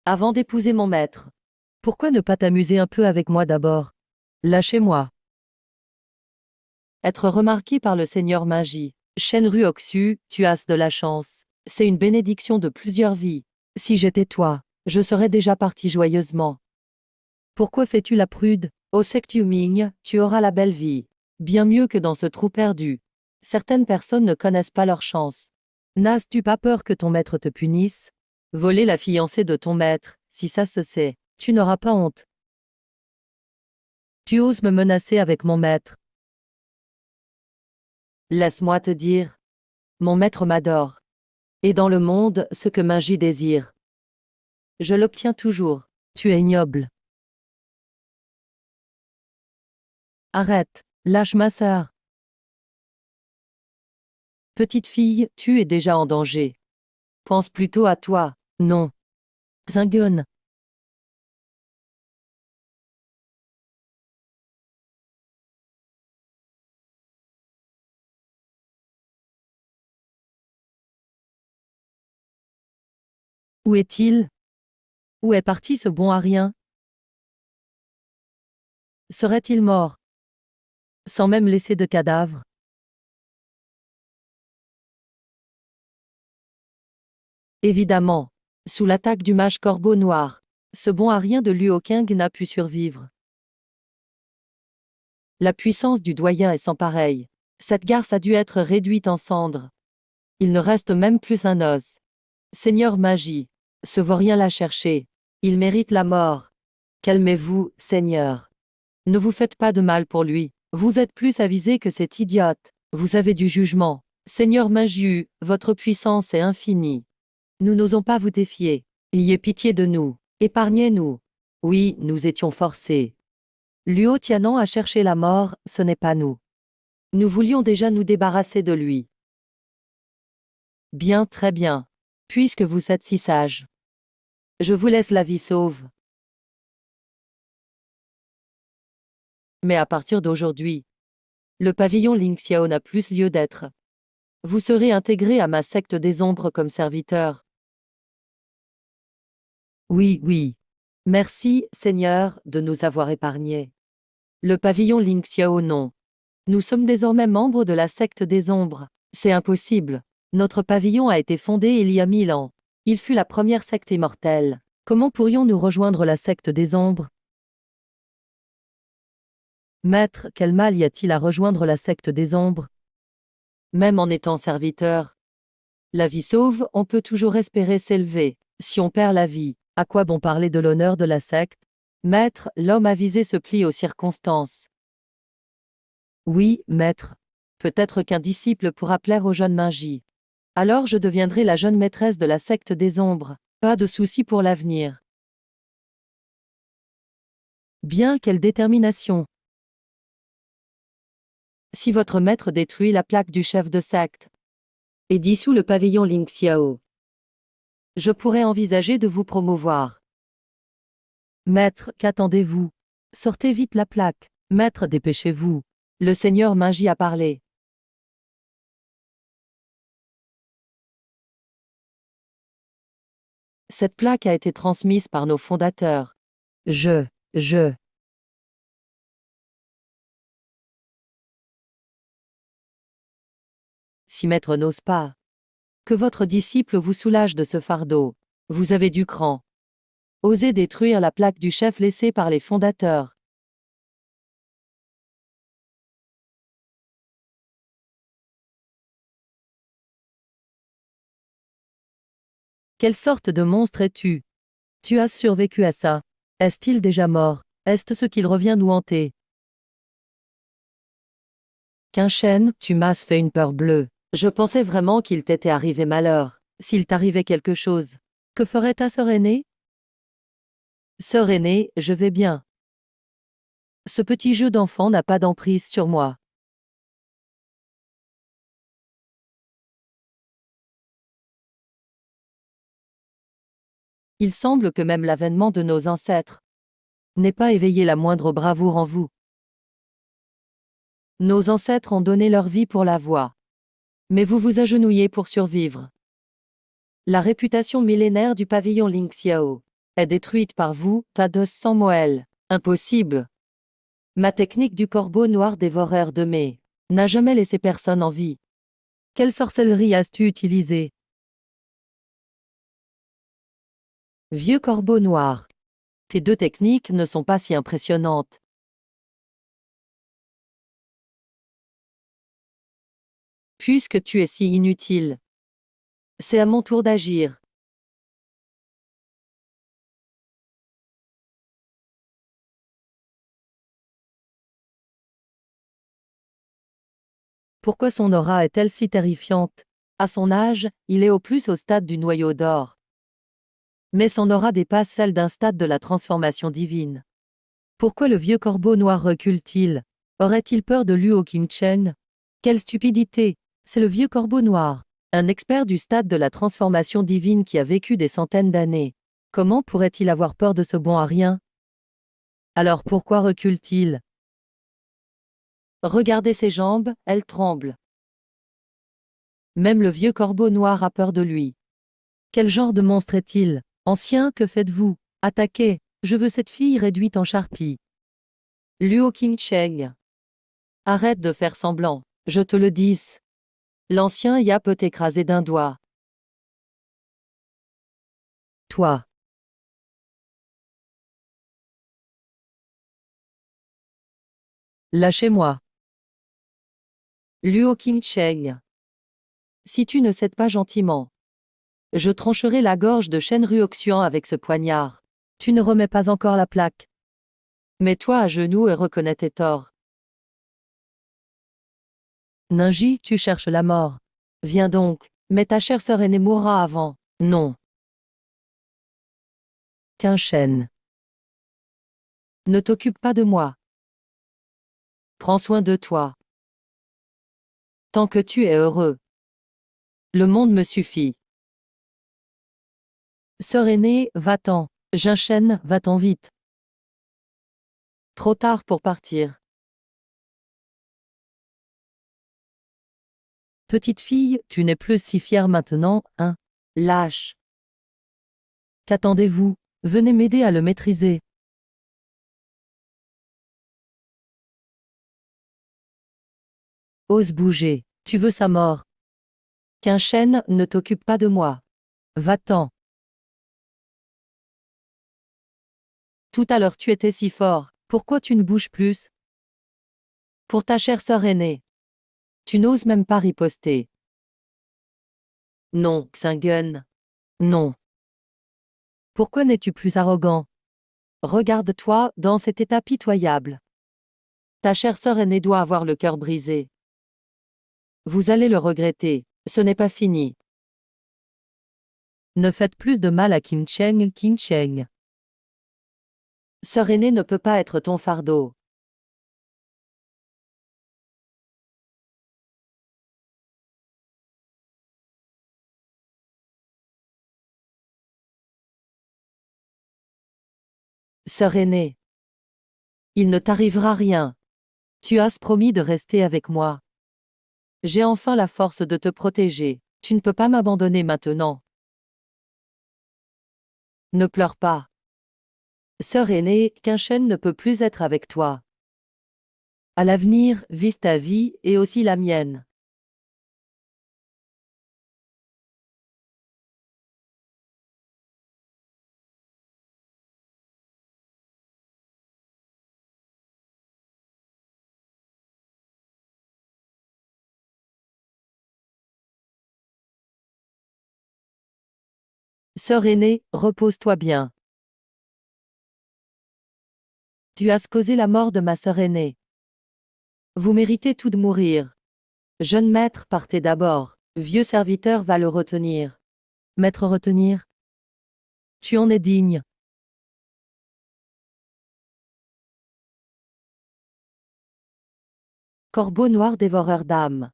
Avant d'épouser mon maître. Pourquoi ne pas t'amuser un peu avec moi d'abord? Lâchez-moi. Être remarqué par le seigneur Magie. Shenru Oxu, tu as de la chance. C'est une bénédiction de plusieurs vies. Si j'étais toi, je serais déjà parti joyeusement. Pourquoi fais-tu la prude? Au Sectuming, tu auras la belle vie. Bien mieux que dans ce trou perdu. Certaines personnes ne connaissent pas leur chance. N'as-tu pas peur que ton maître te punisse? Voler la fiancée de ton maître, si ça se sait, tu n'auras pas honte. Tu oses me menacer avec mon maître. Laisse-moi te dire. Mon maître m'adore. Et dans le monde, ce que Magie désire. Je l'obtiens toujours. Tu es ignoble. Arrête, lâche ma sœur. Petite fille, tu es déjà en danger. Pense plutôt à toi. Non. Zingun. Où est-il? Où est parti ce bon à rien? Serait-il mort? Sans même laisser de cadavre? Évidemment. Sous l'attaque du mage corbeau noir. Ce bon à rien de Luo Qing n'a pu survivre. La puissance du doyen est sans pareil. Cette garce a dû être réduite en cendres. Il ne reste même plus un os. Seigneur Magie, ce vaurien l'a cherché. Il mérite la mort. Calmez-vous, Seigneur. Ne vous faites pas de mal pour lui. Vous êtes plus avisé que cet idiote. Vous avez du jugement. Seigneur Magie, votre puissance est infinie. Nous n'osons pas vous défier. Ayez pitié de nous. Épargnez-nous. Oui, nous étions forcés. Luo Tianan a cherché la mort, ce n'est pas nous. Nous voulions déjà nous débarrasser de lui. Bien, très bien. Puisque vous êtes si sage. Je vous laisse la vie sauve. Mais à partir d'aujourd'hui, le pavillon Lingxiao n'a plus lieu d'être. Vous serez intégré à ma secte des ombres comme serviteur. Oui, oui. Merci, Seigneur, de nous avoir épargnés. Le pavillon Lingxiao non. Nous sommes désormais membres de la secte des ombres. C'est impossible. Notre pavillon a été fondé il y a 1000 ans. Il fut la première secte immortelle. Comment pourrions-nous rejoindre la secte des ombres? Maître, quel mal y a-t-il à rejoindre la secte des ombres? Même en étant serviteur. La vie sauve, on peut toujours espérer s'élever. Si on perd la vie, à quoi bon parler de l'honneur de la secte? Maître, l'homme avisé se plie aux circonstances. Oui, maître. Peut-être qu'un disciple pourra plaire au jeune Minji. Alors je deviendrai la jeune maîtresse de la secte des ombres. Pas de souci pour l'avenir. Bien, quelle détermination! Si votre maître détruit la plaque du chef de secte et dissout le pavillon Ling Xiao, je pourrais envisager de vous promouvoir. Maître, qu'attendez-vous? Sortez vite la plaque. Maître, dépêchez-vous. Le seigneur Minji a parlé. Cette plaque a été transmise par nos fondateurs. Je. Si maître n'ose pas, que votre disciple vous soulage de ce fardeau. Vous avez du cran. Osez détruire la plaque du chef laissée par les fondateurs. Quelle sorte de monstre es-tu? Tu as survécu à ça. Est-il déjà mort? Est-ce ce qu'il revient nous hanter? Qu'un chêne, tu m'as fait une peur bleue. Je pensais vraiment qu'il t'était arrivé malheur. S'il t'arrivait quelque chose, que ferait ta sœur aînée? Sœur aînée, je vais bien. Ce petit jeu d'enfant n'a pas d'emprise sur moi. Il semble que même l'avènement de nos ancêtres n'ait pas éveillé la moindre bravoure en vous. Nos ancêtres ont donné leur vie pour la voie. Mais vous vous agenouillez pour survivre. La réputation millénaire du pavillon Ling Xiao est détruite par vous, Tados sans Moël. Impossible. Ma technique du corbeau noir dévoreur de mai n'a jamais laissé personne en vie. Quelle sorcellerie as-tu utilisée? Vieux corbeau noir. Tes deux techniques ne sont pas si impressionnantes. Puisque tu es si inutile. C'est à mon tour d'agir. Pourquoi son aura est-elle si terrifiante? À son âge, il est au plus au stade du noyau d'or. Mais son aura dépasse celle d'un stade de la transformation divine. Pourquoi le vieux corbeau noir recule-t-il? Aurait-il peur de Luo Qingchen? Quelle stupidité! C'est le vieux corbeau noir, un expert du stade de la transformation divine qui a vécu des centaines d'années. Comment pourrait-il avoir peur de ce bon à rien? Alors pourquoi recule-t-il? Regardez ses jambes, elles tremblent. Même le vieux corbeau noir a peur de lui. Quel genre de monstre est-il? Ancien, que faites-vous? Attaquez! Je veux cette fille réduite en charpie. Luo Qingchen. Arrête de faire semblant, je te le dis. L'ancien Ya peut t'écraser d'un doigt. Toi. Lâchez-moi. Luo Qingchen. Si tu ne cèdes pas gentiment, je trancherai la gorge de Shen Ruoxian avec ce poignard. Tu ne remets pas encore la plaque. Mets-toi à genoux et reconnais tes torts. Ninji, tu cherches la mort. Viens donc, mais ta chère sœur aînée mourra avant. Non. Qu'un chêne. Ne t'occupe pas de moi. Prends soin de toi. Tant que tu es heureux. Le monde me suffit. Sœur aînée, va-t'en. Jinchen, va-t'en vite. Trop tard pour partir. Petite fille, tu n'es plus si fière maintenant, hein? Lâche. Qu'attendez-vous? Venez m'aider à le maîtriser. Ose bouger. Tu veux sa mort. Qu'un chêne ne t'occupe pas de moi. Va-t'en. Tout à l'heure tu étais si fort. Pourquoi tu ne bouges plus? Pour ta chère sœur aînée. Tu n'oses même pas riposter. Non, Xingen. Non. Pourquoi n'es-tu plus arrogant? Regarde-toi dans cet état pitoyable. Ta chère sœur aînée doit avoir le cœur brisé. Vous allez le regretter, ce n'est pas fini. Ne faites plus de mal à Qingchen. Sœur aînée ne peut pas être ton fardeau. Sœur aînée. Il ne t'arrivera rien. Tu as promis de rester avec moi. J'ai enfin la force de te protéger. Tu ne peux pas m'abandonner maintenant. Ne pleure pas. Sœur aînée, qu'un chêne ne peut plus être avec toi. À l'avenir, vise ta vie et aussi la mienne. Sœur aînée, repose-toi bien. Tu as causé la mort de ma sœur aînée. Vous méritez tout de mourir. Jeune maître, partez d'abord. Vieux serviteur va le retenir. Maître retenir? Tu en es digne. Corbeau noir dévoreur d'âmes.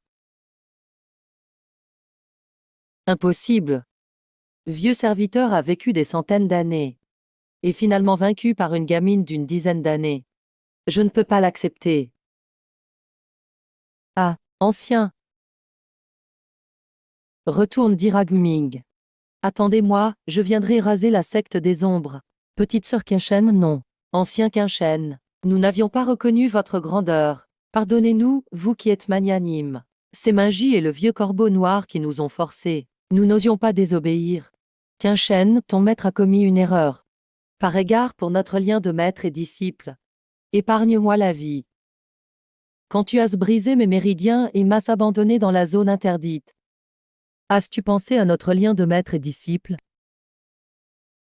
Impossible. Vieux serviteur a vécu des centaines d'années. Et finalement vaincu par une gamine d'une dizaine d'années. Je ne peux pas l'accepter. Ah, ancien. Retourne d'Iraguming. Attendez-moi, je viendrai raser la secte des ombres. Petite sœur Quinchen, non. Ancien Quinchen, nous n'avions pas reconnu votre grandeur. Pardonnez-nous, vous qui êtes magnanime. C'est Mingy et le vieux corbeau noir qui nous ont forcés. Nous n'osions pas désobéir. Quinchen, ton maître a commis une erreur. Par égard pour notre lien de maître et disciple. Épargne-moi la vie. Quand tu as brisé mes méridiens et m'as abandonné dans la zone interdite. As-tu pensé à notre lien de maître et disciple?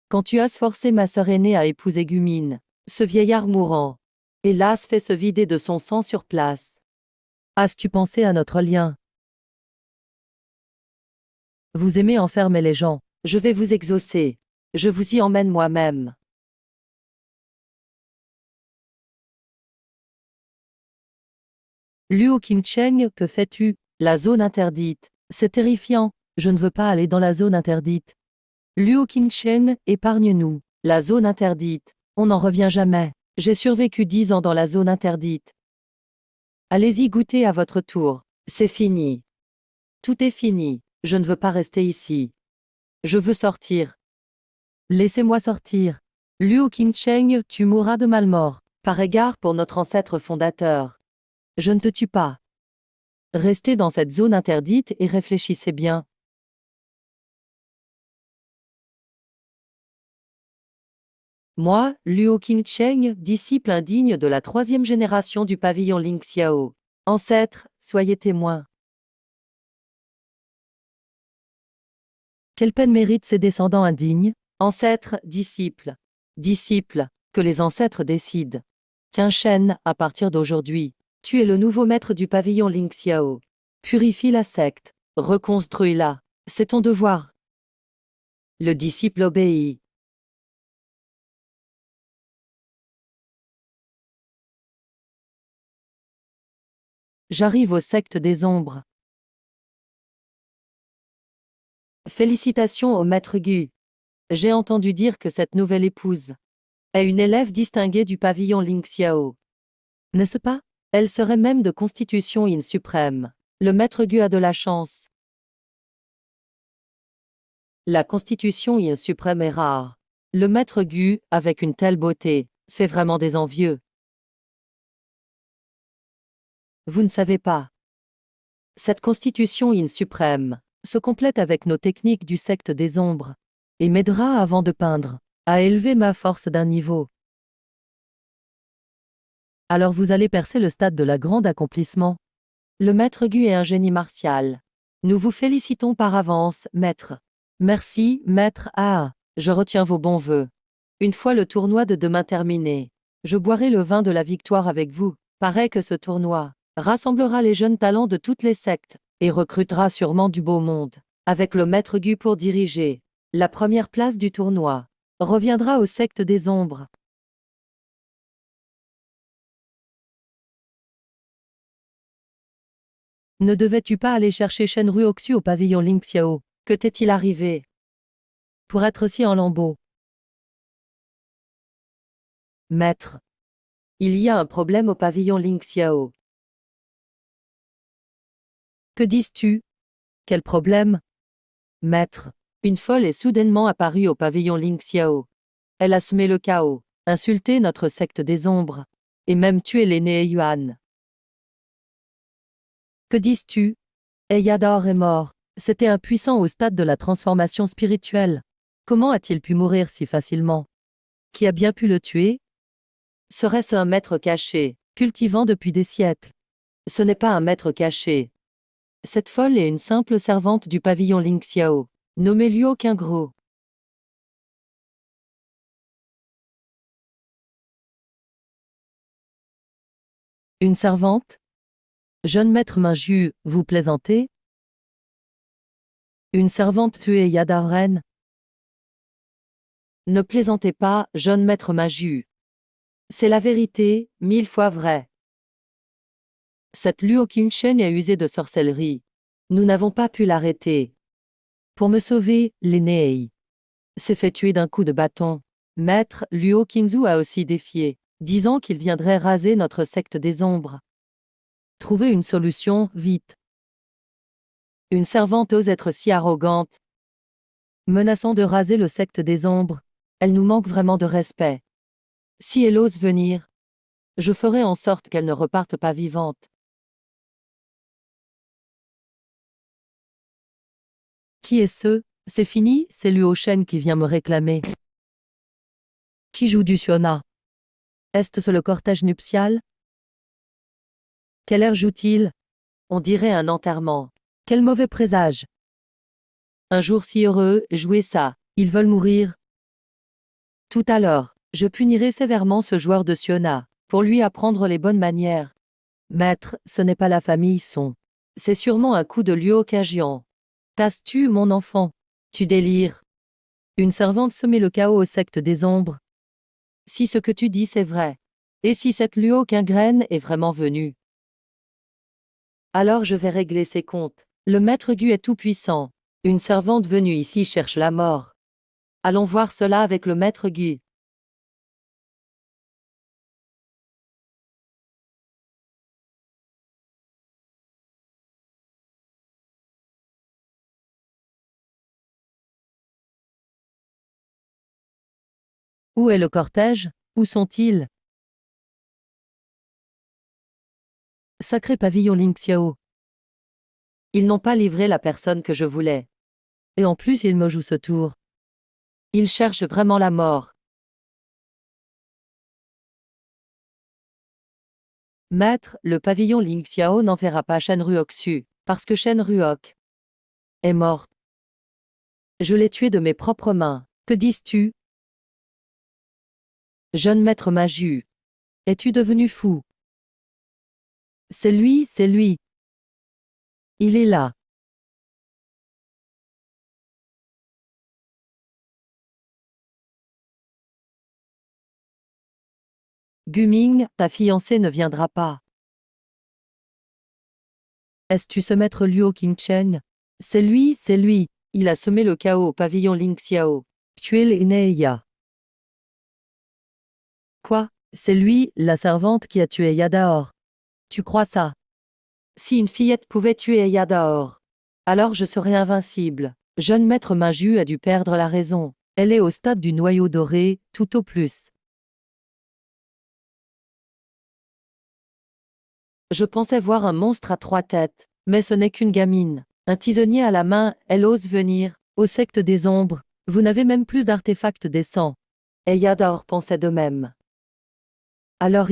Quand tu as forcé ma sœur aînée à épouser Gumine, ce vieillard mourant, hélas fait se vider de son sang sur place. As-tu pensé à notre lien? Vous aimez enfermer les gens, je vais vous exaucer. Je vous y emmène moi-même. Luo Qingcheng, que fais-tu? La zone interdite. C'est terrifiant. Je ne veux pas aller dans la zone interdite. Luo Qingcheng, épargne-nous. La zone interdite. On n'en revient jamais. J'ai survécu 10 ans dans la zone interdite. Allez-y goûter à votre tour. C'est fini. Tout est fini. Je ne veux pas rester ici. Je veux sortir. Laissez-moi sortir. Luo Qingcheng, tu mourras de malmort, par égard pour notre ancêtre fondateur. Je ne te tue pas. Restez dans cette zone interdite et réfléchissez bien. Moi, Luo Qingcheng, disciple indigne de la 3e génération du pavillon Ling Xiao. Ancêtre, soyez témoins. Quelle peine méritent ces descendants indignes? Ancêtres, disciples. Disciples, que les ancêtres décident. Quinchen, à partir d'aujourd'hui, tu es le nouveau maître du pavillon Ling Xiao. Purifie la secte, reconstruis-la. C'est ton devoir. Le disciple obéit. J'arrive aux sectes des ombres. Félicitations au maître Gu. J'ai entendu dire que cette nouvelle épouse est une élève distinguée du pavillon Ling Xiao. N'est-ce pas? Elle serait même de constitution Yin suprême. Le maître Gu a de la chance. La constitution Yin suprême est rare. Le maître Gu, avec une telle beauté, fait vraiment des envieux. Vous ne savez pas. Cette constitution Yin suprême se complète avec nos techniques du secte des ombres et m'aidera avant de peindre à élever ma force d'un niveau. Alors vous allez percer le stade de la grande accomplissement. Le maître Gu est un génie martial. Nous vous félicitons par avance, maître. Merci, maître. Ah, je retiens vos bons vœux. Une fois le tournoi de demain terminé, je boirai le vin de la victoire avec vous. Paraît que ce tournoi rassemblera les jeunes talents de toutes les sectes et recrutera sûrement du beau monde. Avec le maître Gu pour diriger, la première place du tournoi reviendra aux sectes des ombres. Ne devais-tu pas aller chercher Shen Ruoxu au pavillon Lingxiao? Que t'est-il arrivé? Pour être si en lambeaux. Maître. Il y a un problème au pavillon Lingxiao. Que dis-tu? Quel problème? Maître. Une folle est soudainement apparue au pavillon Lingxiao. Elle a semé le chaos, insulté notre secte des ombres, et même tué l'aîné Yuan. Que dis-tu? Eyador est mort. C'était un puissant au stade de la transformation spirituelle. Comment a-t-il pu mourir si facilement? Qui a bien pu le tuer? Serait-ce un maître caché, cultivant depuis des siècles? Ce n'est pas un maître caché. Cette folle est une simple servante du pavillon Lingxiao, nommée Luo Qingru. Une servante? Jeune maître Minju, vous plaisantez? Une servante tuée Yadaren? Ne plaisantez pas, jeune maître Minju. C'est la vérité, 1000 fois vraie. Cette Luo Qingchen est usée de sorcellerie. Nous n'avons pas pu l'arrêter. Pour me sauver, l'aîné s'est fait tuer d'un coup de bâton. Maître Luo Qingzu a aussi défié, disant qu'il viendrait raser notre secte des ombres. Trouvez une solution, vite. Une servante ose être si arrogante, menaçant de raser le secte des ombres. Elle nous manque vraiment de respect. Si elle ose venir, je ferai en sorte qu'elle ne reparte pas vivante. Qui est ce? C'est fini, c'est Luo Shen qui vient me réclamer. Qui joue du Siona? Est-ce le cortège nuptial? Quel air joue-t-il? On dirait un enterrement. Quel mauvais présage! Un jour si heureux, jouez ça. Ils veulent mourir. Tout à l'heure, je punirai sévèrement ce joueur de Siona, pour lui apprendre les bonnes manières. Maître, ce n'est pas la famille Son. C'est sûrement un coup de Luo Qingjian. Tasses-tu, mon enfant? Tu délires. Une servante semait le chaos aux sectes des ombres. Si ce que tu dis c'est vrai, et si cette Luo Qingren est vraiment venue, alors je vais régler ses comptes. Le maître Gu est tout-puissant. Une servante venue ici cherche la mort. Allons voir cela avec le maître Gu. Où est le cortège? Où sont-ils? Sacré pavillon Lingxiao. Ils n'ont pas livré la personne que je voulais. Et en plus ils me jouent ce tour. Ils cherchent vraiment la mort. Maître, le pavillon Lingxiao n'enverra pas Shen Ruoxu, parce que Shen Ruok est mort. Je l'ai tué de mes propres mains. Que dis-tu? Jeune maître Maju. Es-tu devenu fou? C'est lui, c'est lui. Il est là. Guming, ta fiancée ne viendra pas. Est-ce ce maître Luo Qingchen? C'est lui, c'est lui. Il a semé le chaos au pavillon Lingxiao. Tué l'Ineya. Quoi? C'est lui, la servante qui a tué Yadaor. Tu crois ça? Si une fillette pouvait tuer Yadaor, alors je serais invincible. Jeune maître Maju a dû perdre la raison. Elle est au stade du noyau doré, tout au plus. Je pensais voir un monstre à 3 têtes, mais ce n'est qu'une gamine. Un tisonnier à la main, elle ose venir. Au secte des ombres, vous n'avez même plus d'artefacts décents. Et Yador pensait de même. Alors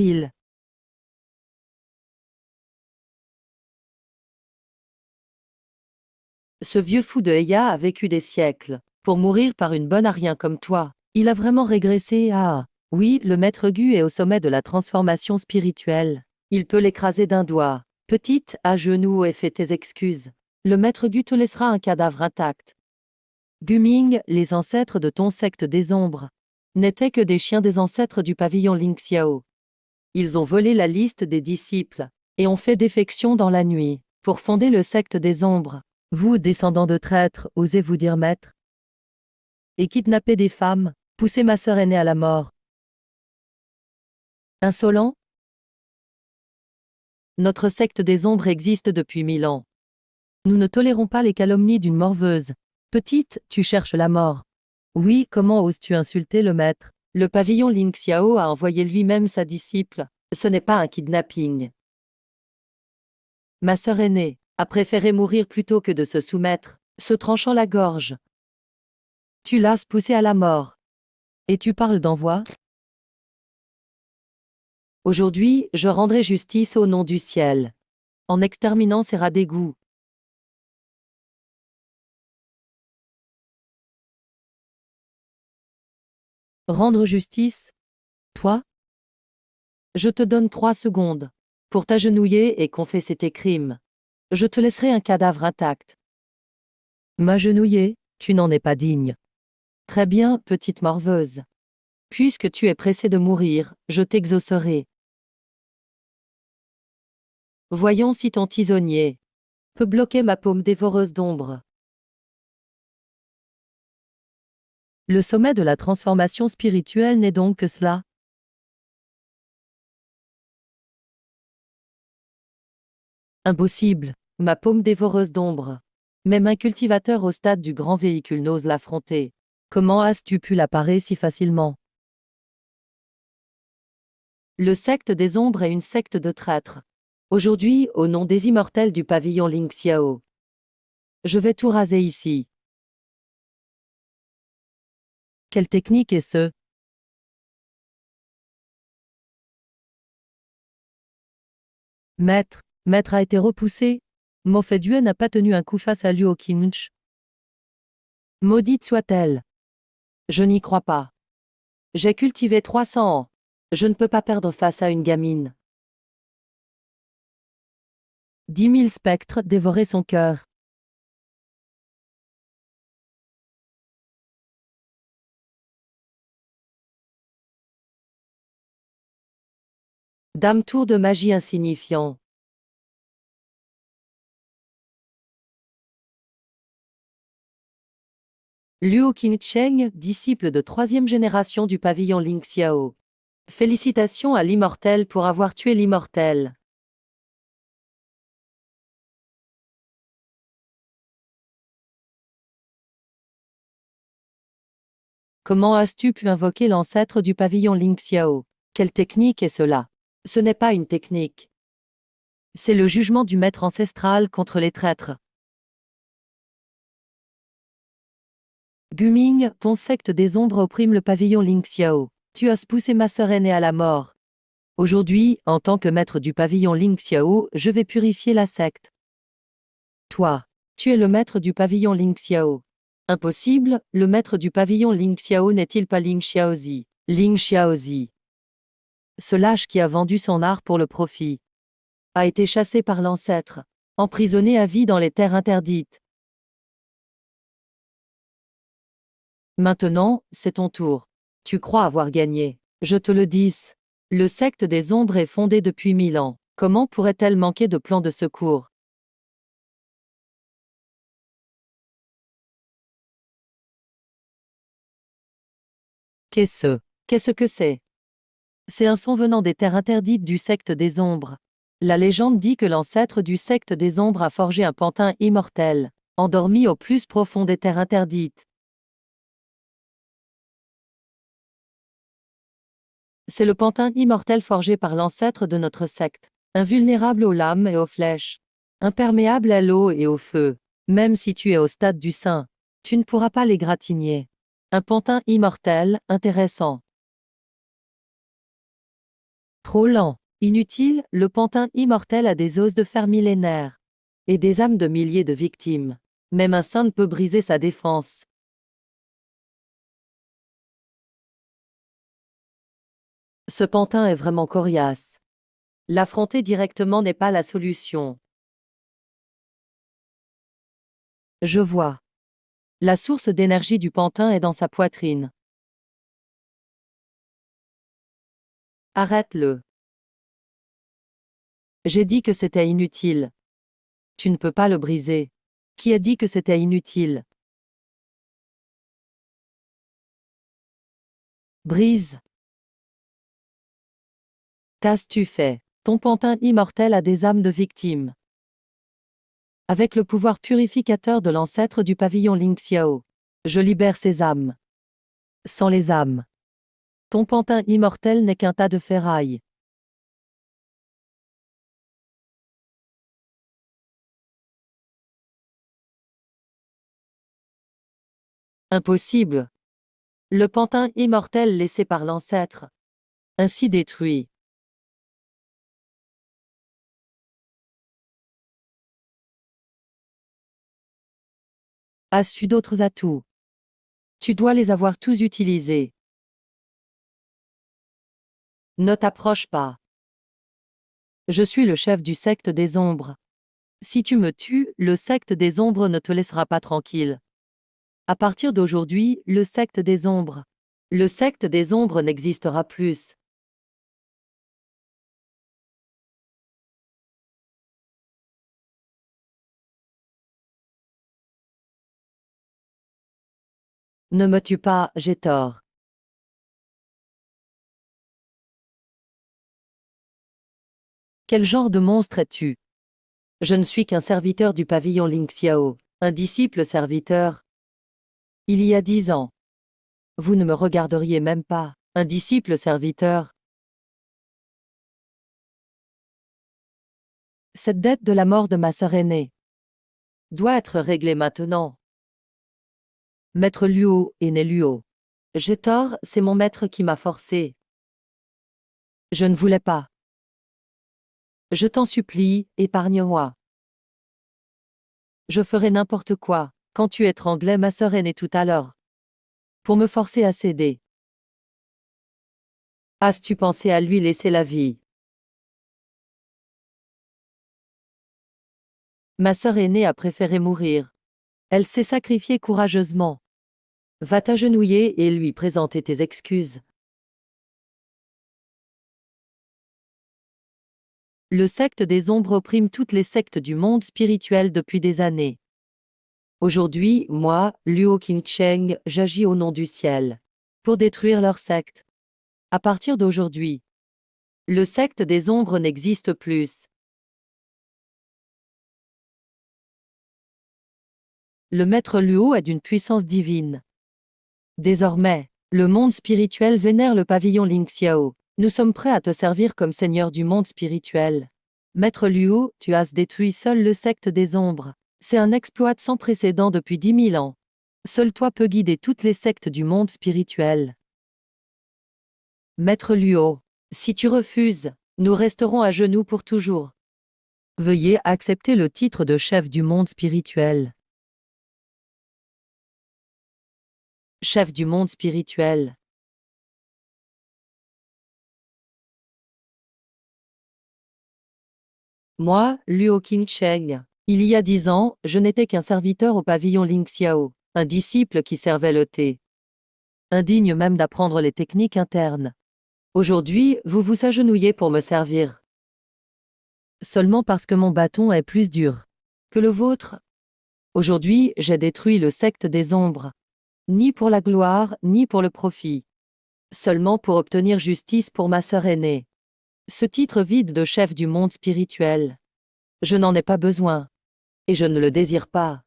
ce vieux fou de Eya a vécu des siècles, pour mourir par une bonne à rien comme toi. Il a vraiment régressé à... Oui, le maître Gu est au sommet de la transformation spirituelle. Il peut l'écraser d'un doigt. Petite, à genoux et fais tes excuses. Le maître Gu te laissera un cadavre intact. Guming, les ancêtres de ton secte des ombres, n'étaient que des chiens des ancêtres du pavillon Lingxiao. Ils ont volé la liste des disciples, et ont fait défection dans la nuit. pour fonder le secte des ombres. Vous, descendants de traîtres, osez vous dire maître? Et kidnapper des femmes, pousser ma sœur aînée à la mort. Insolent? Notre secte des ombres existe depuis 1000 ans. Nous ne tolérons pas les calomnies d'une morveuse. Petite, tu cherches la mort. Oui, comment oses-tu insulter le maître? Le pavillon Ling Xiao a envoyé lui-même sa disciple. Ce n'est pas un kidnapping. Ma sœur aînée a préféré mourir plutôt que de se soumettre, se tranchant la gorge. Tu l'as poussée à la mort. Et tu parles d'envoi? Aujourd'hui, je rendrai justice au nom du ciel, en exterminant ces rats d'égout. Rendre justice? Toi? Je te donne 3 secondes pour t'agenouiller et confesser tes crimes. Je te laisserai un cadavre intact. M'agenouiller? Tu n'en es pas digne. Très bien, petite morveuse. Puisque tu es pressée de mourir, je t'exaucerai. Voyons si ton tisonnier peut bloquer ma paume dévoreuse d'ombre. Le sommet de la transformation spirituelle n'est donc que cela. Impossible, ma paume dévoreuse d'ombre. Même un cultivateur au stade du grand véhicule n'ose l'affronter. Comment as-tu pu la parer si facilement? Le secte des ombres est une secte de traîtres. Aujourd'hui, au nom des immortels du pavillon Ling Xiao, je vais tout raser ici. Quelle technique est ce? Maître a été repoussé. Mo Fei n'a pas tenu un coup face à Luo Qinch. Maudite soit-elle. Je n'y crois pas. J'ai cultivé 300 ans. Je ne peux pas perdre face à une gamine. 10 000 spectres dévoraient son cœur. Dame tour de magie insignifiant. Luo Qingcheng, disciple de 3e génération du pavillon Ling Xiao. Félicitations à l'immortel pour avoir tué l'immortel. Comment as-tu pu invoquer l'ancêtre du pavillon Ling Xiao? Quelle technique est cela? Ce n'est pas une technique. C'est le jugement du maître ancestral contre les traîtres. Guming, ton secte des ombres opprime le pavillon Ling Xiao. Tu as poussé ma sœur aînée à la mort. Aujourd'hui, en tant que maître du pavillon Ling Xiao, je vais purifier la secte. Toi, tu es le maître du pavillon Ling Xiao. Impossible, le maître du pavillon Ling Xiao n'est-il pas Ling Xiaozi? Ling Xiaozi. Ce lâche qui a vendu son art pour le profit a été chassé par l'ancêtre, emprisonné à vie dans les terres interdites. Maintenant, c'est ton tour. Tu crois avoir gagné. Je te le dis. Le secte des ombres est fondé depuis 1000 ans. Comment pourrait-elle manquer de plan de secours? Qu'est-ce que c'est? C'est un son venant des terres interdites du secte des ombres. La légende dit que l'ancêtre du secte des ombres a forgé un pantin immortel, endormi au plus profond des terres interdites. C'est le pantin immortel forgé par l'ancêtre de notre secte, invulnérable aux lames et aux flèches, imperméable à l'eau et au feu. Même si tu es au stade du saint, tu ne pourras pas l'égratigner. Un pantin immortel, intéressant. Trop lent, inutile, le pantin immortel a des os de fer millénaires et des âmes de milliers de victimes. Même un saint ne peut briser sa défense. Ce pantin est vraiment coriace. L'affronter directement n'est pas la solution. Je vois. La source d'énergie du pantin est dans sa poitrine. Arrête-le. J'ai dit que c'était inutile. Tu ne peux pas le briser. Qui a dit que c'était inutile? Brise. Qu'as-tu fait? Ton pantin immortel a des âmes de victimes. Avec le pouvoir purificateur de l'ancêtre du pavillon Ling Xiao, je libère ces âmes. Sans les âmes, ton pantin immortel n'est qu'un tas de ferraille. Impossible. Le pantin immortel laissé par l'ancêtre, ainsi détruit. As-tu d'autres atouts? Tu dois les avoir tous utilisés. Ne t'approche pas. Je suis le chef du secte des ombres. Si tu me tues, le secte des ombres ne te laissera pas tranquille. À partir d'aujourd'hui, le secte des ombres. Le secte des ombres n'existera plus. Ne me tue pas, j'ai tort. Quel genre de monstre es-tu? Je ne suis qu'un serviteur du pavillon Ling Xiao, un disciple serviteur. Il y a 10 ans. Vous ne me regarderiez même pas, un disciple serviteur. Cette dette de la mort de ma sœur aînée doit être réglée maintenant. Maître Luo est né Luo. J'ai tort, c'est mon maître qui m'a forcé. Je ne voulais pas. Je t'en supplie, épargne-moi. Je ferai n'importe quoi, quand tu étranglais ma sœur aînée tout à l'heure, pour me forcer à céder. As-tu pensé à lui laisser la vie? Ma sœur aînée a préféré mourir. Elle s'est sacrifiée courageusement. Va t'agenouiller et lui présenter tes excuses. Le secte des ombres opprime toutes les sectes du monde spirituel depuis des années. Aujourd'hui, moi, Luo Qingcheng, j'agis au nom du ciel, pour détruire leur secte. À partir d'aujourd'hui, le secte des ombres n'existe plus. Le maître Luo est d'une puissance divine. Désormais, le monde spirituel vénère le pavillon Ling Xiao. Nous sommes prêts à te servir comme seigneur du monde spirituel. Maître Luo, tu as détruit seul le secte des ombres. C'est un exploit sans précédent depuis 10 000 ans. Seul toi peux guider toutes les sectes du monde spirituel. Maître Luo, si tu refuses, nous resterons à genoux pour toujours. Veuillez accepter le titre de chef du monde spirituel. Chef du monde spirituel. Moi, Luo Qingcheng, il y a 10 ans, je n'étais qu'un serviteur au pavillon Ling Xiao, un disciple qui servait le thé. Indigne même d'apprendre les techniques internes. Aujourd'hui, vous vous agenouillez pour me servir. Seulement parce que mon bâton est plus dur que le vôtre. Aujourd'hui, j'ai détruit le secte des ombres. Ni pour la gloire, ni pour le profit. Seulement pour obtenir justice pour ma sœur aînée. Ce titre vide de chef du monde spirituel. Je n'en ai pas besoin. Et je ne le désire pas.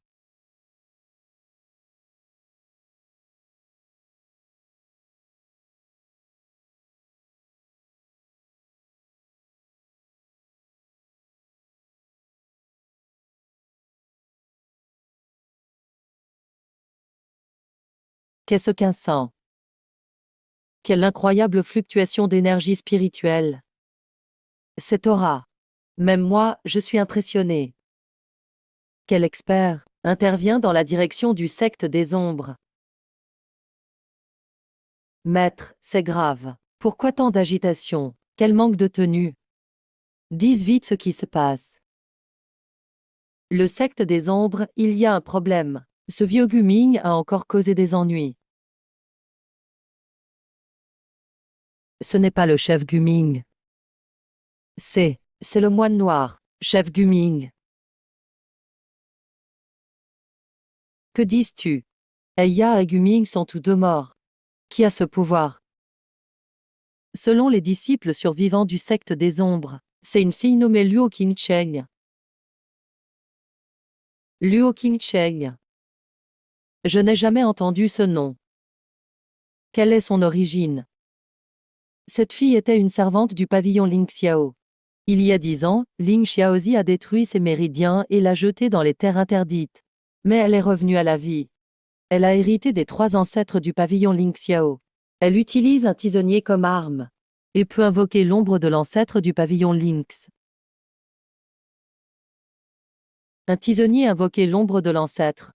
Qu'est-ce qu'un sang? Quelle incroyable fluctuation d'énergie spirituelle. Cette aura. Même moi, je suis impressionné. Quel expert intervient dans la direction du secte des ombres. Maître, c'est grave. Pourquoi tant d'agitation? Quel manque de tenue? Dis vite ce qui se passe. Le secte des ombres, il y a un problème. Ce vieux Guming a encore causé des ennuis. Ce n'est pas le chef Guming. C'est le moine noir, chef Guming. Que dises-tu? Eya et Guming sont tous deux morts. Qui a ce pouvoir? Selon les disciples survivants du secte des ombres, c'est une fille nommée Luo Qingcheng. Luo Qingcheng. Je n'ai jamais entendu ce nom. Quelle est son origine? Cette fille était une servante du pavillon Ling Xiao. Il y a 10 ans, Ling Xiaozi a détruit ses méridiens et l'a jetée dans les terres interdites. Mais elle est revenue à la vie. Elle a hérité des 3 ancêtres du pavillon Ling Xiao. Elle utilise un tisonnier comme arme et peut invoquer l'ombre de l'ancêtre du pavillon Lynx. Un tisonnier invoquait l'ombre de l'ancêtre.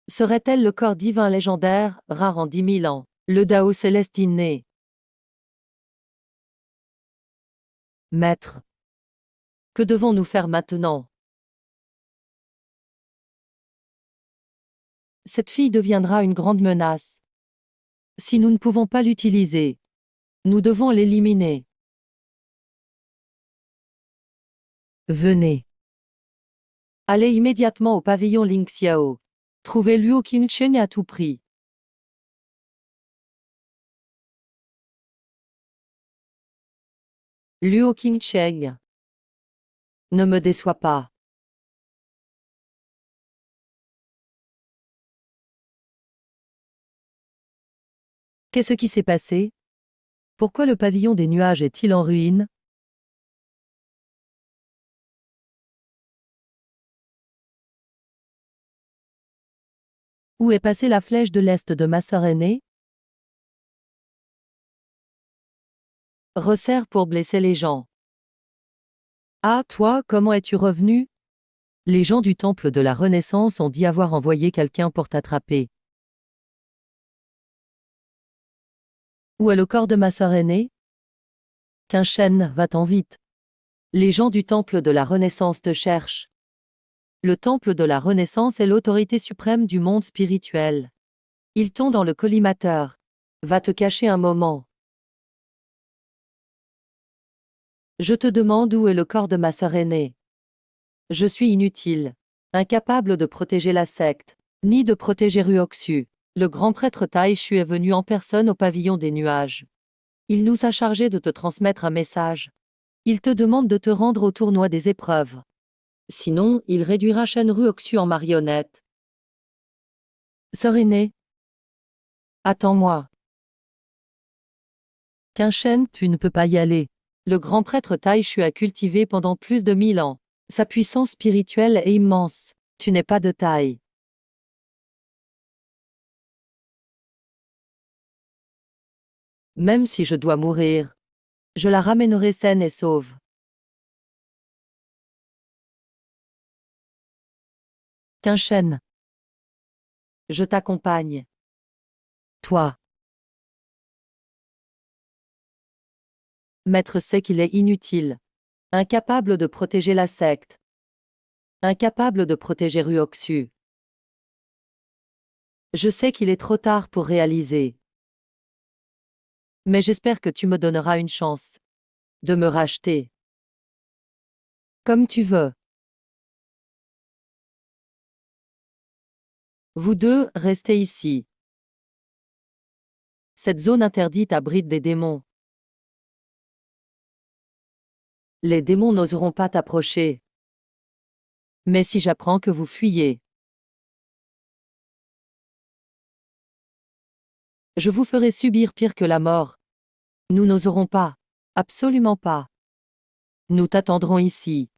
Serait-elle le corps divin légendaire, rare en 10 000 ans, le Dao céleste inné? Maître, que devons-nous faire maintenant? Cette fille deviendra une grande menace. Si nous ne pouvons pas l'utiliser, nous devons l'éliminer. Venez. Allez immédiatement au pavillon Ling Xiao. Trouvez Luo Qingcheng à tout prix. Luo Qingcheng. Ne me déçois pas. Qu'est-ce qui s'est passé? Pourquoi le pavillon des nuages est-il en ruine? Où est passée la flèche de l'Est de ma sœur aînée? Resserre pour blesser les gens. Ah, toi, comment es-tu revenu? Les gens du temple de la Renaissance ont dit avoir envoyé quelqu'un pour t'attraper. Où est le corps de ma sœur aînée? Qingchen, va-t'en vite. Les gens du temple de la Renaissance te cherchent. Le temple de la Renaissance est l'autorité suprême du monde spirituel. Ils t'ont dans le collimateur. Va te cacher un moment. Je te demande où est le corps de ma sœur aînée. Je suis inutile, incapable de protéger la secte, ni de protéger Ruoxu. Le grand prêtre Taishu est venu en personne au pavillon des nuages. Il nous a chargé de te transmettre un message. Il te demande de te rendre au tournoi des épreuves. Sinon, il réduira Shen Ruoxu en marionnette. Sœur aînée, attends-moi. Qingchen, tu ne peux pas y aller. Le grand prêtre Taishu a cultivé pendant plus de 1000 ans. Sa puissance spirituelle est immense. Tu n'es pas de taille. Même si je dois mourir, je la ramènerai saine et sauve. Qingchen, je t'accompagne. Toi. Maître sait qu'il est inutile. Incapable de protéger la secte. Incapable de protéger Ruoxu. Je sais qu'il est trop tard pour réaliser. Mais j'espère que tu me donneras une chance de me racheter. Comme tu veux. Vous deux, restez ici. Cette zone interdite abrite des démons. Les démons n'oseront pas t'approcher. Mais si j'apprends que vous fuyez, je vous ferai subir pire que la mort. Nous n'oserons pas. Absolument pas. Nous t'attendrons ici.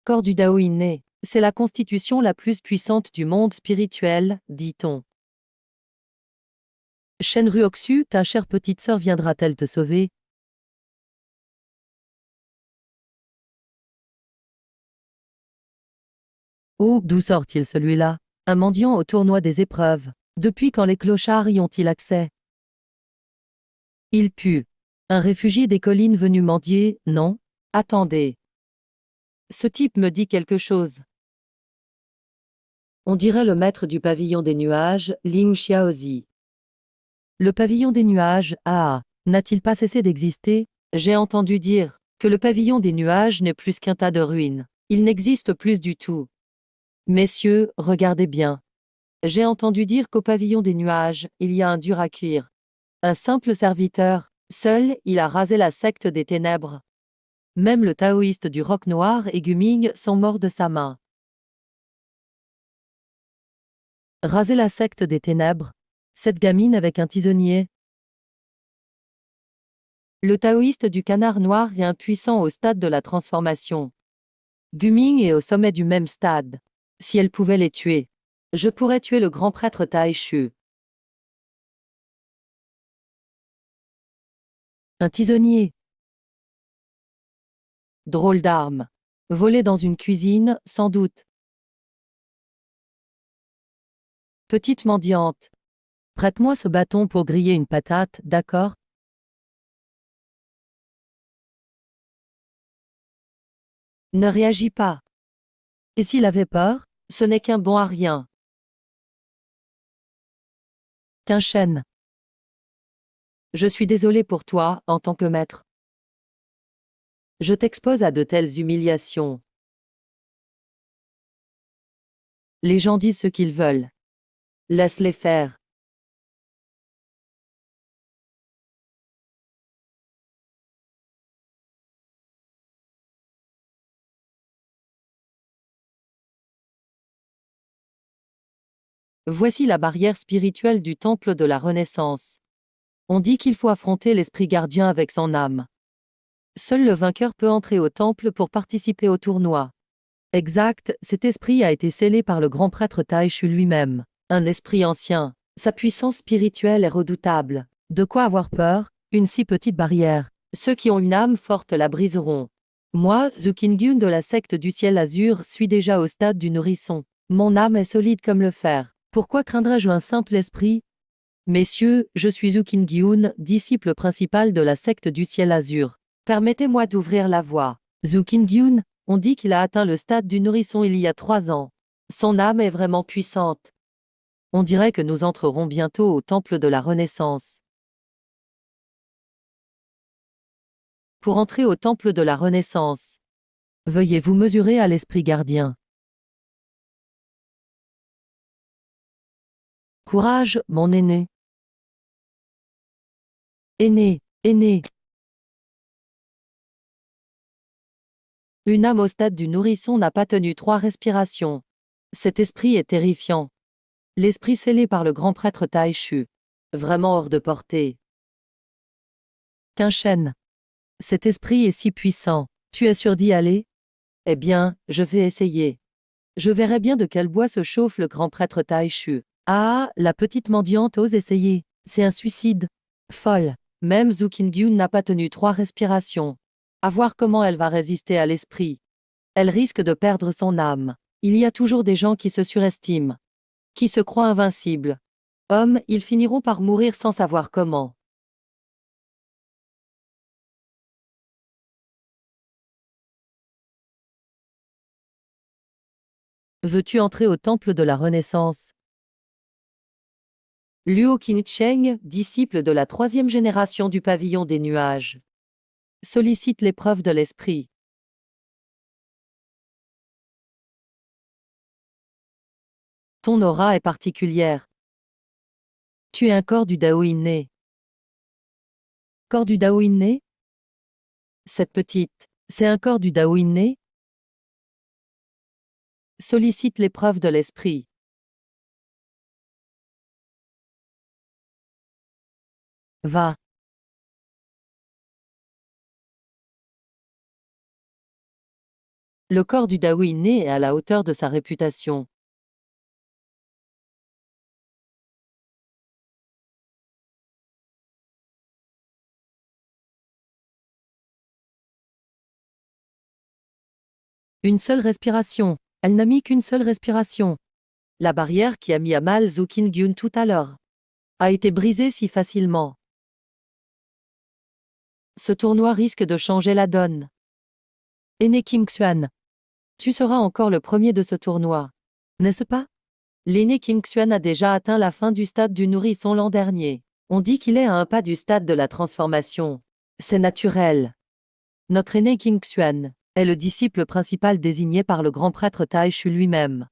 Corps du Dao inné, c'est la constitution la plus puissante du monde spirituel, dit-on. Shen Ruoxu, ta chère petite sœur viendra-t-elle te sauver? Oh, d'où sort-il celui-là? Un mendiant au tournoi des épreuves. Depuis quand les clochards y ont-ils accès? Il pue. Un réfugié des collines venu mendier, non? Attendez. Ce type me dit quelque chose. On dirait le maître du pavillon des nuages, Ling Xiaozi. Le pavillon des nuages, n'a-t-il pas cessé d'exister? J'ai entendu dire que le pavillon des nuages n'est plus qu'un tas de ruines. Il n'existe plus du tout. Messieurs, regardez bien. J'ai entendu dire qu'au pavillon des nuages, il y a un dur à cuire. Un simple serviteur, seul, il a rasé la secte des ténèbres. Même le taoïste du roc noir et Guming sont morts de sa main. Raser la secte des ténèbres. Cette gamine avec un tisonnier. Le taoïste du canard noir est impuissant au stade de la transformation. Guming est au sommet du même stade. Si elle pouvait les tuer, je pourrais tuer le grand prêtre Taishu. Un tisonnier. Drôle d'arme. Volé dans une cuisine, sans doute. Petite mendiante. Prête-moi ce bâton pour griller une patate, d'accord? Ne réagis pas. Et s'il avait peur, ce n'est qu'un bon à rien. Qu'un chêne. Je suis désolé pour toi, en tant que maître. Je t'expose à de telles humiliations. Les gens disent ce qu'ils veulent. Laisse-les faire. Voici la barrière spirituelle du temple de la Renaissance. On dit qu'il faut affronter l'esprit gardien avec son âme. Seul le vainqueur peut entrer au temple pour participer au tournoi. Exact, cet esprit a été scellé par le grand prêtre Taishu lui-même. Un esprit ancien. Sa puissance spirituelle est redoutable. De quoi avoir peur? Une si petite barrière. Ceux qui ont une âme forte la briseront. Moi, Zukingyun de la secte du ciel azur, suis déjà au stade du nourrisson. Mon âme est solide comme le fer. Pourquoi craindrais-je un simple esprit? Messieurs, je suis Zukingyun, disciple principal de la secte du ciel azur. Permettez-moi d'ouvrir la voie. Zukingyun, on dit qu'il a atteint le stade du nourrisson il y a 3 ans. Son âme est vraiment puissante. On dirait que nous entrerons bientôt au temple de la Renaissance. Pour entrer au temple de la Renaissance, veuillez vous mesurer à l'esprit gardien. Courage, mon aîné. Aîné, aîné. Une âme au stade du nourrisson n'a pas tenu 3 respirations. Cet esprit est terrifiant. L'esprit scellé par le grand prêtre Taishu. Vraiment hors de portée. Qu'un chêne. Cet esprit est si puissant. Tu es sûr d'y aller? Eh bien, je vais essayer. Je verrai bien de quel bois se chauffe le grand prêtre Taishu. Ah, la petite mendiante ose essayer. C'est un suicide. Folle. Même Zukingyun n'a pas tenu 3 respirations. À voir comment elle va résister à l'esprit. Elle risque de perdre son âme. Il y a toujours des gens qui se surestiment, qui se croient invincibles. Hommes, ils finiront par mourir sans savoir comment. Veux-tu entrer au temple de la Renaissance? Luo Qingcheng, disciple de la 3e génération du pavillon des nuages, sollicite l'épreuve de l'esprit. Ton aura est particulière. Tu es un corps du Dao inné. Corps du Dao inné? Cette petite, c'est un corps du Dao inné? Sollicite l'épreuve de l'esprit. Va. Le corps du Dao inné est à la hauteur de sa réputation. Une seule respiration. Elle n'a mis qu'une seule respiration. La barrière qui a mis à mal Zukingyun tout à l'heure a été brisée si facilement. Ce tournoi risque de changer la donne. Aîné Qingxuan, tu seras encore le premier de ce tournoi, n'est-ce pas? L'aîné Qingxuan a déjà atteint la fin du stade du nourrisson l'an dernier. On dit qu'il est à un pas du stade de la transformation. C'est naturel. Notre aîné Qingxuan, est le disciple principal désigné par le grand prêtre Taishu lui-même.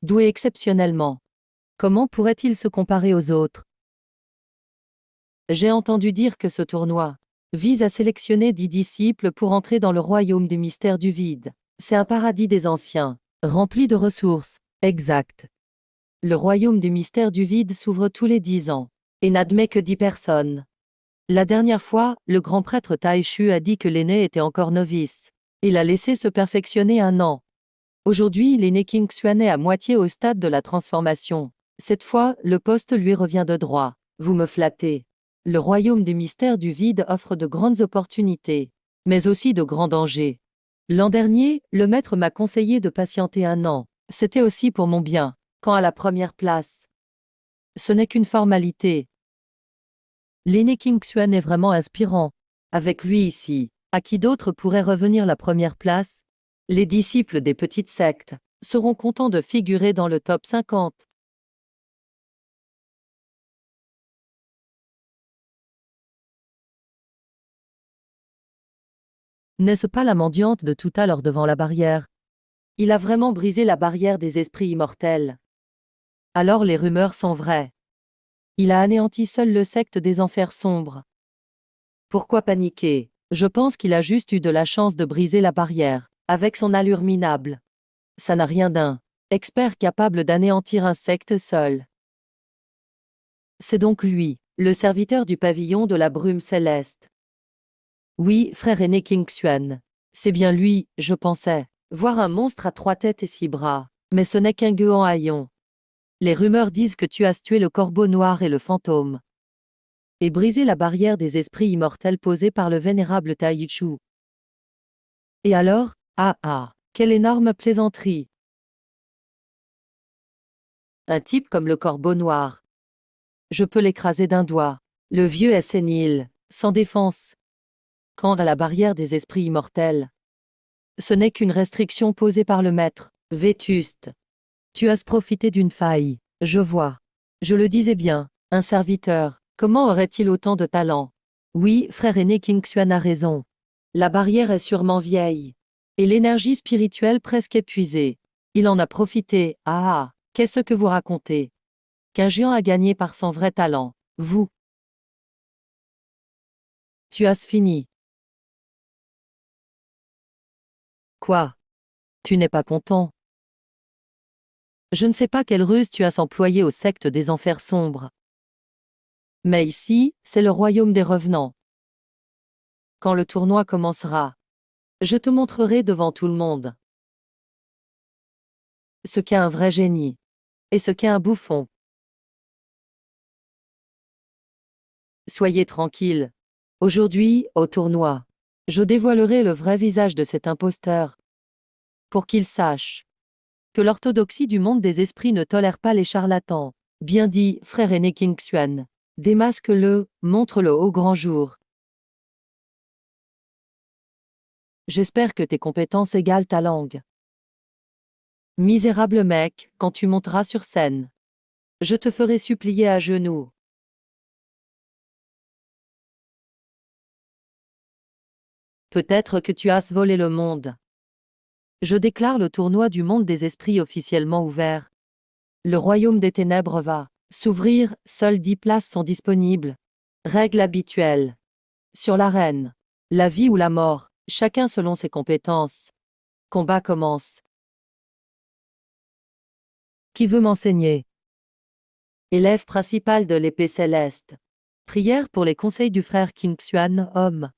Doué exceptionnellement. Comment pourrait-il se comparer aux autres? J'ai entendu dire que ce tournoi vise à sélectionner 10 disciples pour entrer dans le royaume des mystères du vide. C'est un paradis des anciens, rempli de ressources. Exact. Le royaume des mystères du vide s'ouvre tous les 10 ans et n'admet que 10 personnes. La dernière fois, le grand prêtre Taishu a dit que l'aîné était encore novice. Il a laissé se perfectionner 1 an. Aujourd'hui, l'aîné King Xuan est à moitié au stade de la transformation. Cette fois, le poste lui revient de droit. Vous me flattez. Le royaume des mystères du vide offre de grandes opportunités, mais aussi de grands dangers. L'an dernier, le maître m'a conseillé de patienter 1 an. C'était aussi pour mon bien. Quant à la première place, ce n'est qu'une formalité. L'aîné King Xuan est vraiment inspirant. Avec lui ici, à qui d'autre pourrait revenir la première place? Les disciples des petites sectes seront contents de figurer dans le top 50. N'est-ce pas la mendiante de tout à l'heure devant la barrière? Il a vraiment brisé la barrière des esprits immortels. Alors les rumeurs sont vraies. Il a anéanti seul le secte des enfers sombres. Pourquoi paniquer? Je pense qu'il a juste eu de la chance de briser la barrière, avec son allure minable. Ça n'a rien d'un expert capable d'anéantir un secte seul. C'est donc lui, le serviteur du pavillon de la brume céleste. Oui, frère aîné King Xuan. C'est bien lui, je pensais. Voir un monstre à 3 têtes et 6 bras. Mais ce n'est qu'un gueux en haillons. Les rumeurs disent que tu as tué le corbeau noir et le fantôme. Et brisé la barrière des esprits immortels posée par le vénérable Taichu. Et alors? Ah ah, quelle énorme plaisanterie! Un type comme le corbeau noir. Je peux l'écraser d'un doigt. Le vieux est sénile, sans défense. Quant à la barrière des esprits immortels, ce n'est qu'une restriction posée par le maître. Vétuste. Tu as profité d'une faille. Je vois. Je le disais bien, un serviteur. Comment aurait-il autant de talent? Oui, frère aîné King Xuan a raison. La barrière est sûrement vieille. Et l'énergie spirituelle presque épuisée. Il en a profité. Ah, qu'est-ce que vous racontez? Qu'un géant a gagné par son vrai talent. Vous. Tu as fini. Quoi? Tu n'es pas content? Je ne sais pas quelle ruse tu as employée au secte des enfers sombres. Mais ici, c'est le royaume des revenants. Quand le tournoi commencera, je te montrerai devant tout le monde ce qu'est un vrai génie et ce qu'est un bouffon. Soyez tranquille. Aujourd'hui, au tournoi, je dévoilerai le vrai visage de cet imposteur pour qu'il sache que l'orthodoxie du monde des esprits ne tolère pas les charlatans. Bien dit, frère aîné King Xuan. Démasque-le, montre-le au grand jour. J'espère que tes compétences égalent ta langue. Misérable mec, quand tu monteras sur scène, je te ferai supplier à genoux. Peut-être que tu as volé le monde. Je déclare le tournoi du monde des esprits officiellement ouvert. Le royaume des ténèbres va s'ouvrir, seules 10 places sont disponibles. Règle habituelle. Sur l'arène. La vie ou la mort, chacun selon ses compétences. Combat commence. Qui veut m'enseigner? Élève principal de l'épée céleste. Prière pour les conseils du frère King Xuan, homme.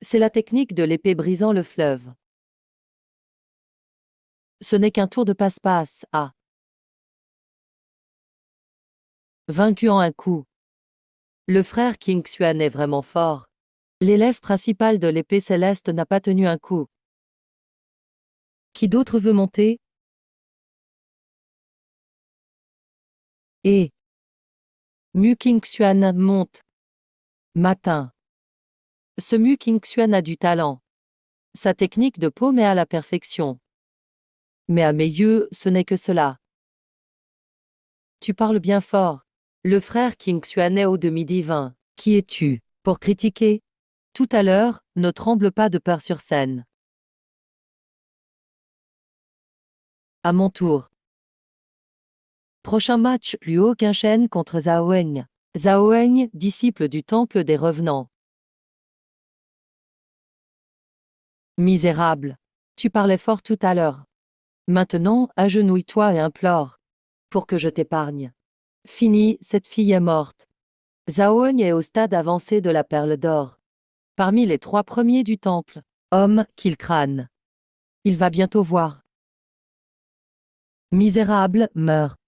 C'est la technique de l'épée brisant le fleuve. Ce n'est qu'un tour de passe-passe, ah. Vaincu en un coup. Le frère King Xuan est vraiment fort. L'élève principal de l'épée céleste n'a pas tenu un coup. Qui d'autre veut monter? Et Mu King Xuan monte. Matin. Ce Mu King Xuan a du talent. Sa technique de paume est à la perfection. Mais à mes yeux, ce n'est que cela. Tu parles bien fort. Le frère King Xuan est au demi-divin. Qui es-tu pour critiquer? Tout à l'heure, ne tremble pas de peur sur scène. À mon tour. Prochain match, Luo Qingshen contre Zhao Weng. Zhao Weng, disciple du temple des revenants. Misérable. Tu parlais fort tout à l'heure. Maintenant, agenouille-toi et implore. Pour que je t'épargne. Fini, cette fille est morte. Zhao Weng est au stade avancé de la perle d'or. Parmi les 3 premiers du temple. Homme, qu'il crâne. Il va bientôt voir. Misérable, meurt.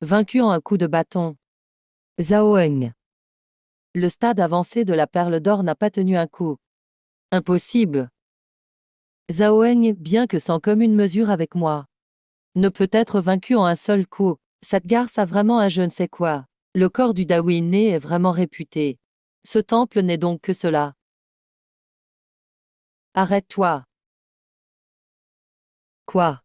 Vaincu en un coup de bâton. Zhao Weng. Le stade avancé de la perle d'or n'a pas tenu un coup. Impossible. Zhao Weng, bien que sans commune mesure avec moi, ne peut être vaincu en un seul coup. Cette garce a vraiment un je ne sais quoi. Le corps du Daoui né est vraiment réputé. Ce temple n'est donc que cela. Arrête-toi. Quoi?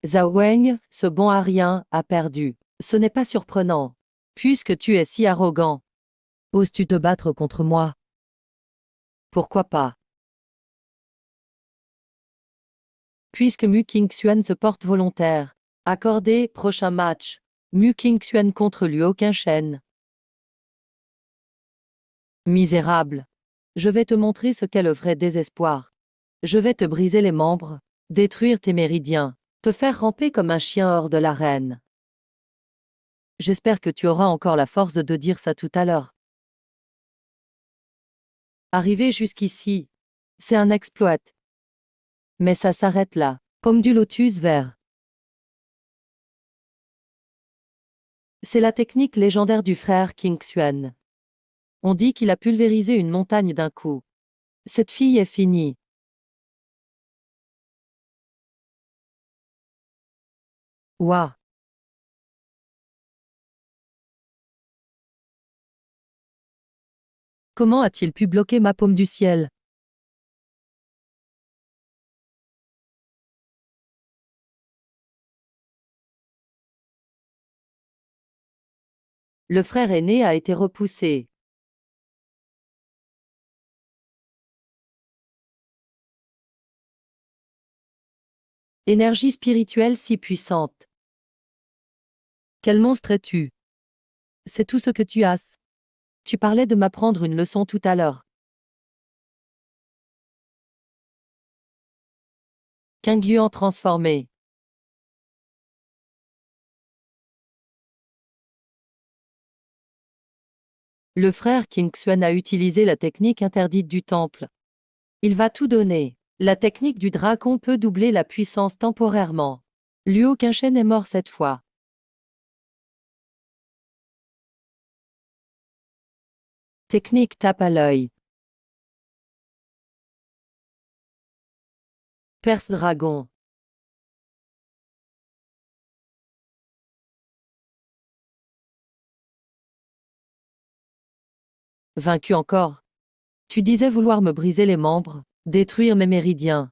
Zhao Weng, ce bon à rien, a perdu. Ce n'est pas surprenant. Puisque tu es si arrogant. Oses-tu te battre contre moi? Pourquoi pas? Puisque Mu Qingxuan se porte volontaire. Accordé, prochain match. Mu Qingxuan contre Luo Qingshen. Misérable. Je vais te montrer ce qu'est le vrai désespoir. Je vais te briser les membres, détruire tes méridiens, te faire ramper comme un chien hors de l'arène. J'espère que tu auras encore la force de dire ça tout à l'heure. Arriver jusqu'ici, c'est un exploit. Mais ça s'arrête là, comme du lotus vert. C'est la technique légendaire du frère Qingxuan. On dit qu'il a pulvérisé une montagne d'un coup. Cette fille est finie. Ouah! Comment a-t-il pu bloquer ma paume du ciel? Le frère aîné a été repoussé. Énergie spirituelle si puissante. Quel monstre es-tu? C'est tout ce que tu as. Tu parlais de m'apprendre une leçon tout à l'heure. Qingguan transformé. Le frère Qingxuan a utilisé la technique interdite du temple. Il va tout donner. La technique du dragon peut doubler la puissance temporairement. Luo Qingshen est mort cette fois. Technique tape à l'œil. Perce dragon. Vaincu encore. Tu disais vouloir me briser les membres, détruire mes méridiens.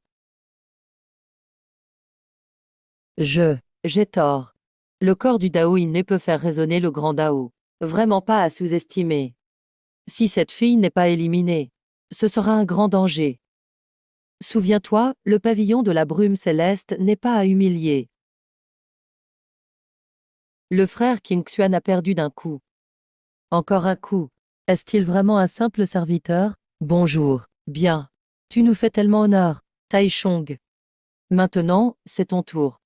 J'ai tort. Le corps du Dao inné peut faire résonner le grand Dao. Vraiment pas à sous-estimer. Si cette fille n'est pas éliminée, ce sera un grand danger. Souviens-toi, le pavillon de la brume céleste n'est pas à humilier. Le frère Qingxuan a perdu d'un coup. Encore un coup. Est-il vraiment un simple serviteur? Bonjour. Bien. Tu nous fais tellement honneur, Taichung. Maintenant, c'est ton tour.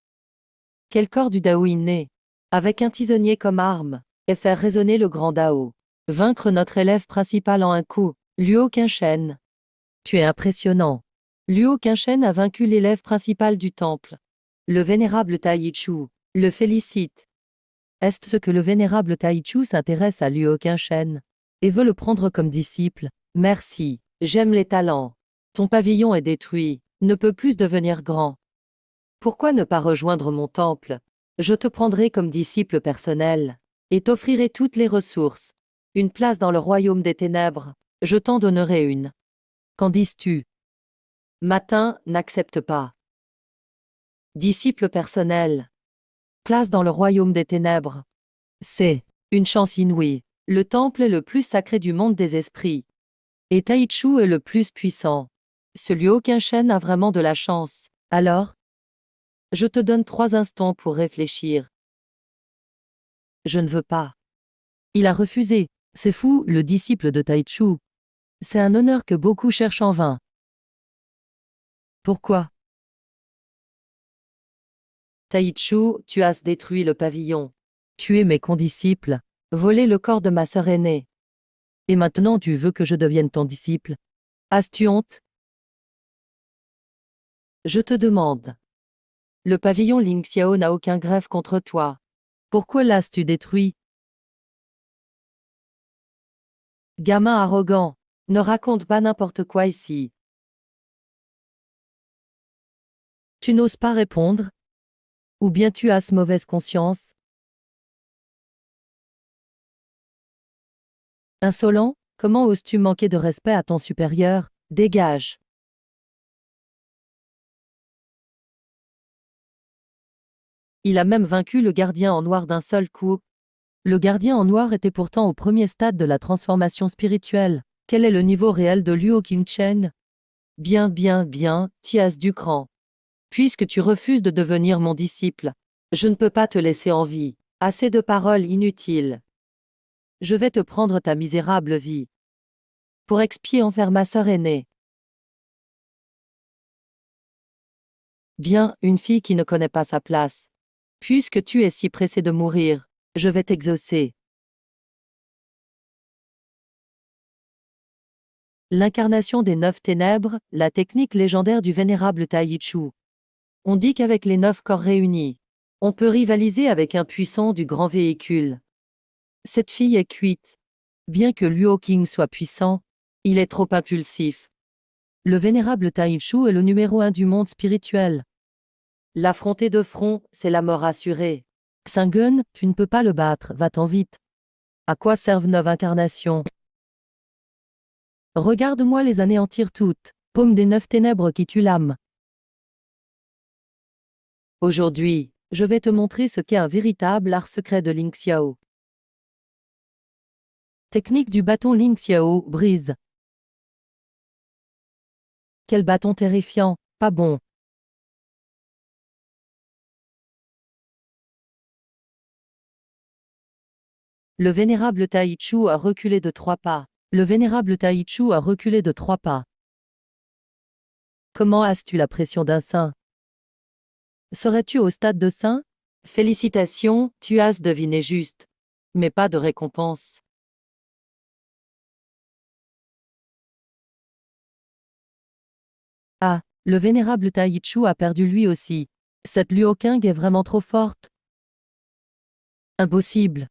Quel corps du Dao inné, avec un tisonnier comme arme, et faire résonner le grand Dao. Vaincre notre élève principal en un coup, Luo Qingshen. Tu es impressionnant. Luo Qingshen a vaincu l'élève principal du temple. Le vénérable Taichu le félicite. Est-ce ce que le vénérable Taichu s'intéresse à Luo Qingshen et veut le prendre comme disciple? Merci, j'aime les talents. Ton pavillon est détruit, ne peut plus devenir grand. Pourquoi ne pas rejoindre mon temple? Je te prendrai comme disciple personnel et t'offrirai toutes les ressources. Une place dans le royaume des ténèbres, je t'en donnerai une. Qu'en dis-tu? Matin, n'accepte pas. Disciple personnel. Place dans le royaume des ténèbres. C'est une chance inouïe. Le temple est le plus sacré du monde des esprits. Et Taichu est le plus puissant. Ce Luo Qingshen a vraiment de la chance. Alors, je te donne 3 instants pour réfléchir. Je ne veux pas. Il a refusé. C'est fou, le disciple de Taichu. C'est un honneur que beaucoup cherchent en vain. Pourquoi? Taichu, tu as détruit le pavillon. Tué mes condisciples. Volé le corps de ma sœur aînée. Et maintenant tu veux que je devienne ton disciple? As-tu honte? Je te demande. Le pavillon Ling Xiao n'a aucun greffe contre toi. Pourquoi l'as-tu détruit? Gamin arrogant. Ne raconte pas n'importe quoi ici. Tu n'oses pas répondre? Ou bien tu as mauvaise conscience? Insolent, comment oses-tu manquer de respect à ton supérieur? Dégage. Il a même vaincu le gardien en noir d'un seul coup. Le gardien en noir était pourtant au premier stade de la transformation spirituelle. Quel est le niveau réel de Luo Qingchen? Bien, bien, bien, Tias du cran. Puisque tu refuses de devenir mon disciple, je ne peux pas te laisser en vie. Assez de paroles inutiles. Je vais te prendre ta misérable vie. Pour expier envers ma sœur aînée. Bien, une fille qui ne connaît pas sa place. Puisque tu es si pressé de mourir, je vais t'exaucer. L'incarnation des 9 ténèbres, la technique légendaire du vénérable Taichu. On dit qu'avec les 9 corps réunis, on peut rivaliser avec un puissant du grand véhicule. Cette fille est cuite. Bien que Luo Qing soit puissant, il est trop impulsif. Le vénérable Taichu est le numéro 1 du monde spirituel. L'affronter de front, c'est la mort assurée. Xingen, tu ne peux pas le battre, va-t'en vite. À quoi servent 9 incarnations? Regarde-moi les anéantir toutes, paume des 9 ténèbres qui tuent l'âme. Aujourd'hui, je vais te montrer ce qu'est un véritable art secret de Ling Xiao. Technique du bâton Ling Xiao, brise. Quel bâton terrifiant, pas bon. Le vénérable Taichu a reculé de 3 pas. Le vénérable Taichu a reculé de 3 pas. Comment as-tu la pression d'un saint? Serais-tu au stade de saint? Félicitations, tu as deviné juste. Mais pas de récompense. Ah, le vénérable Taichu a perdu lui aussi. Cette Luo Qing est vraiment trop forte. Impossible.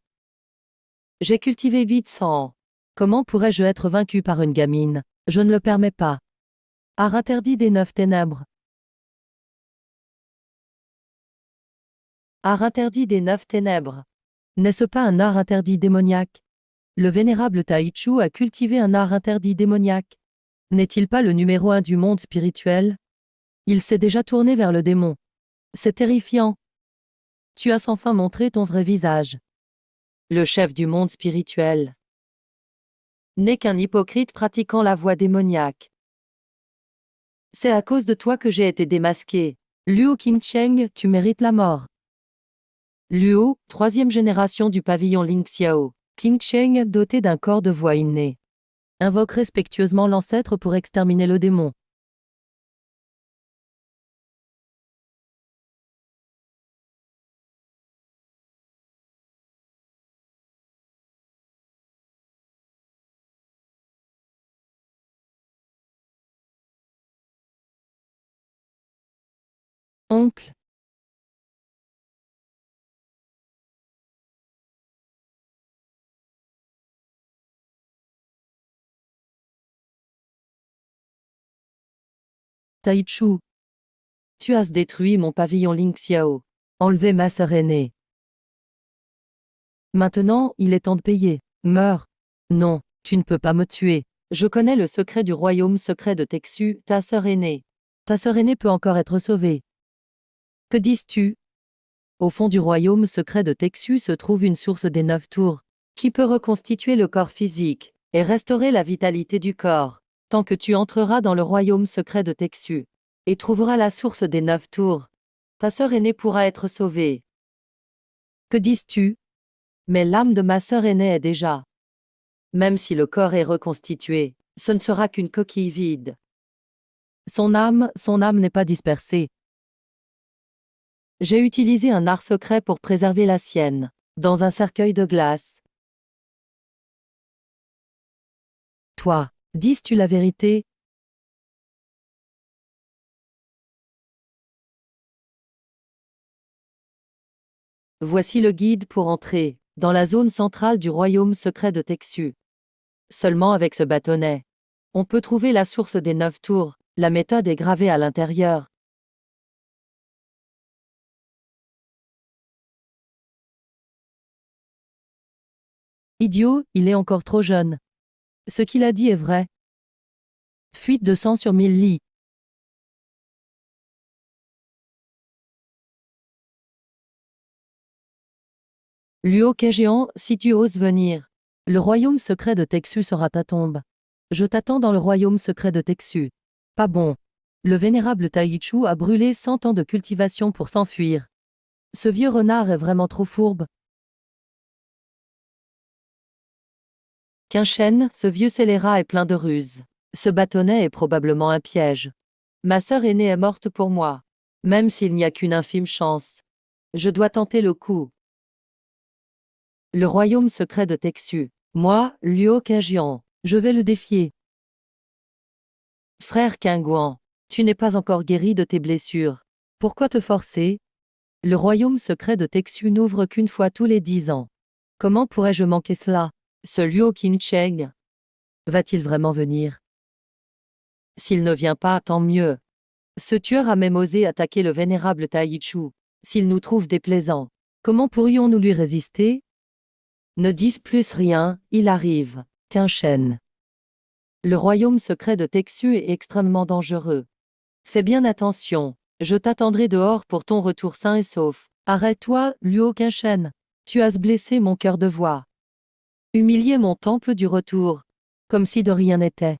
J'ai cultivé 800 ans. Comment pourrais-je être vaincu par une gamine? Je ne le permets pas. Art interdit des 9 ténèbres. Art interdit des 9 ténèbres. N'est-ce pas un art interdit démoniaque? Le vénérable Taichu a cultivé un art interdit démoniaque. N'est-il pas le numéro 1 du monde spirituel? Il s'est déjà tourné vers le démon. C'est terrifiant. Tu as enfin montré ton vrai visage. Le chef du monde spirituel n'est qu'un hypocrite pratiquant la voie démoniaque. C'est à cause de toi que j'ai été démasqué. Luo Qingchen, tu mérites la mort. Luo, 3e génération du pavillon Ling Xiao. Qingchen, doté d'un corps de voix inné. Invoque respectueusement l'ancêtre pour exterminer le démon. Oncle. Taichu. Tu as détruit mon pavillon Ling Xiao. Enlevé ma sœur aînée. Maintenant, il est temps de payer. Meurs. Non, tu ne peux pas me tuer. Je connais le secret du royaume secret de Texu, ta sœur aînée. Ta sœur aînée peut encore être sauvée. Que dis-tu? Au fond du royaume secret de Texu se trouve une source des 9 tours, qui peut reconstituer le corps physique et restaurer la vitalité du corps. Tant que tu entreras dans le royaume secret de Texu et trouveras la source des 9 tours, ta sœur aînée pourra être sauvée. Que dis-tu? Mais l'âme de ma sœur aînée est déjà. Même si le corps est reconstitué, ce ne sera qu'une coquille vide. Son âme n'est pas dispersée. J'ai utilisé un art secret pour préserver la sienne, dans un cercueil de glace. Toi, dis-tu la vérité? Voici le guide pour entrer dans la zone centrale du royaume secret de Texu. Seulement avec ce bâtonnet, on peut trouver la source des 9 tours. La méthode est gravée à l'intérieur. Idiot, il est encore trop jeune. Ce qu'il a dit est vrai. Fuite de sang sur 1000 lits. Luo géant, si tu oses venir. Le royaume secret de Texu sera ta tombe. Je t'attends dans le royaume secret de Texu. Pas bon. Le vénérable Taichu a brûlé 100 ans de cultivation pour s'enfuir. Ce vieux renard est vraiment trop fourbe. Qu'un chêne, ce vieux scélérat est plein de ruses. Ce bâtonnet est probablement un piège. Ma sœur aînée est morte pour moi. Même s'il n'y a qu'une infime chance. Je dois tenter le coup. Le royaume secret de Texu. Moi, Luo Qingjian, je vais le défier. Frère Qingguan, tu n'es pas encore guéri de tes blessures. Pourquoi te forcer? Le royaume secret de Texu n'ouvre qu'une fois tous les 10 ans. Comment pourrais-je manquer cela? Ce Luo Qingcheng va-t-il vraiment venir? S'il ne vient pas, tant mieux. Ce tueur a même osé attaquer le vénérable Taichu. S'il nous trouve déplaisant, comment pourrions-nous lui résister? Ne dis plus rien, il arrive. Qingchen. Le royaume secret de Texu est extrêmement dangereux. Fais bien attention, je t'attendrai dehors pour ton retour sain et sauf. Arrête-toi, Luo Qingchen. Tu as blessé mon cœur de voix. Humilié mon temple du retour. Comme si de rien n'était.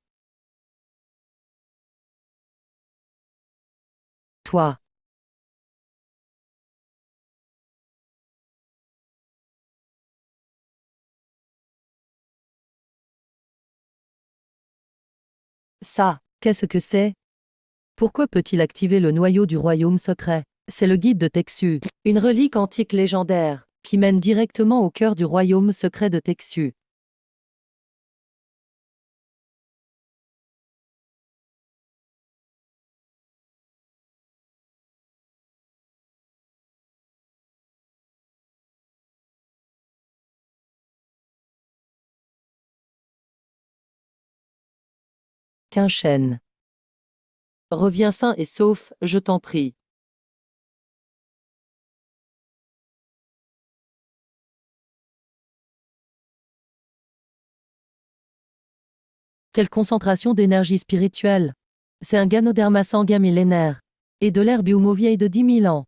Toi. Ça, qu'est-ce que c'est? Pourquoi peut-il activer le noyau du royaume secret? C'est le guide de Texu, une relique antique légendaire, qui mène directement au cœur du royaume secret de Texu. Qingchen. Reviens sain et sauf, je t'en prie. Quelle concentration d'énergie spirituelle! C'est un ganoderma sanguin millénaire. Et de l'herbe vieille de 10 000 ans.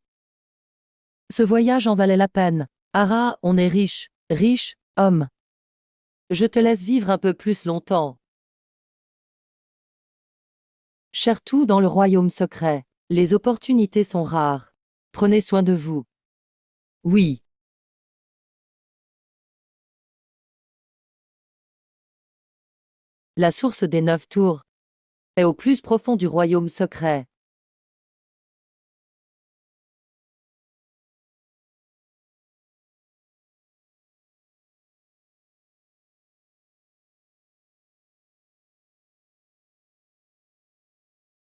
Ce voyage en valait la peine. Ara, on est riche, riche, homme. Je te laisse vivre un peu plus longtemps. Cher tout dans le royaume secret. Les opportunités sont rares. Prenez soin de vous. Oui. La source des 9 tours est au plus profond du royaume secret.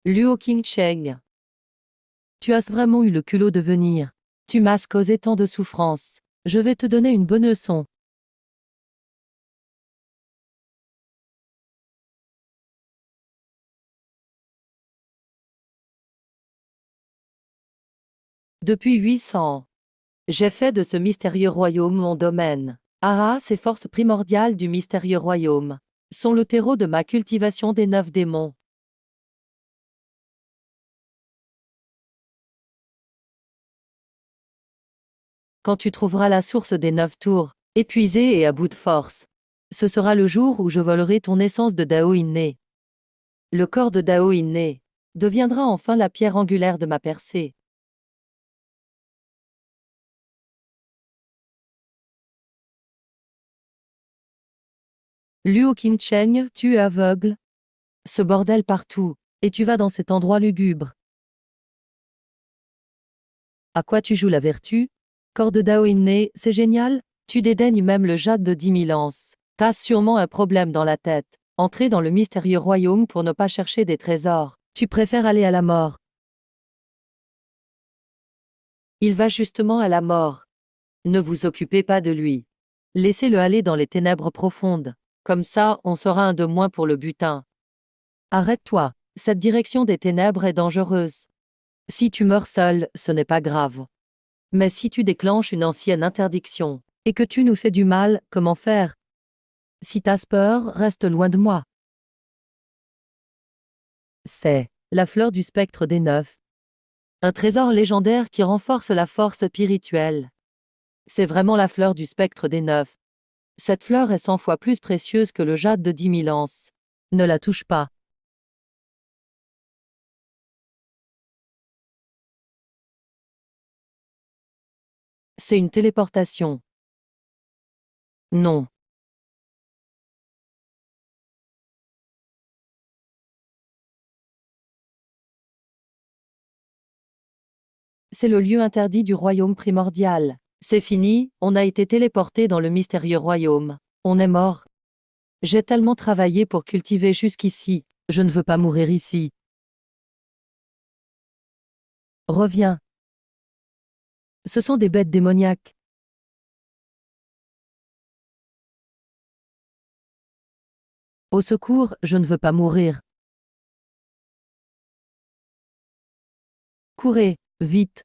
Luo Qingcheng. Tu as vraiment eu le culot de venir. Tu m'as causé tant de souffrance. Je vais te donner une bonne leçon. Depuis 800 ans, j'ai fait de ce mystérieux royaume mon domaine. Ah, ces forces primordiales du mystérieux royaume sont le terreau de ma cultivation des 9 démons. quand tu trouveras la source des 9 tours, épuisé et à bout de force. Ce sera le jour où je volerai ton essence de Dao inné. Le corps de Dao inné deviendra enfin la pierre angulaire de ma percée. Luo Qingcheng, tu es aveugle? Ce bordel partout, et tu vas dans cet endroit lugubre. À quoi tu joues la vertu? Corps de Dao inné, c'est génial? Tu dédaignes même le jade de 10 000 anses. T'as sûrement un problème dans la tête. Entrer dans le mystérieux royaume pour ne pas chercher des trésors. Tu préfères aller à la mort. Il va justement à la mort. Ne vous occupez pas de lui. Laissez-le aller dans les ténèbres profondes. Comme ça, on sera un de moins pour le butin. Arrête-toi. Cette direction des ténèbres est dangereuse. Si tu meurs seul, ce n'est pas grave. Mais si tu déclenches une ancienne interdiction, et que tu nous fais du mal, comment faire? Si t'as peur, reste loin de moi. C'est la fleur du spectre des 9. Un trésor légendaire qui renforce la force spirituelle. C'est vraiment la fleur du spectre des 9. Cette fleur est 100 fois plus précieuse que le jade de 10 000 anses. Ne la touche pas. C'est une téléportation. Non. C'est le lieu interdit du royaume primordial. C'est fini, on a été téléporté dans le mystérieux royaume. On est mort. J'ai tellement travaillé pour cultiver jusqu'ici, je ne veux pas mourir ici. Reviens. Ce sont des bêtes démoniaques. Au secours, je ne veux pas mourir. Courez, vite.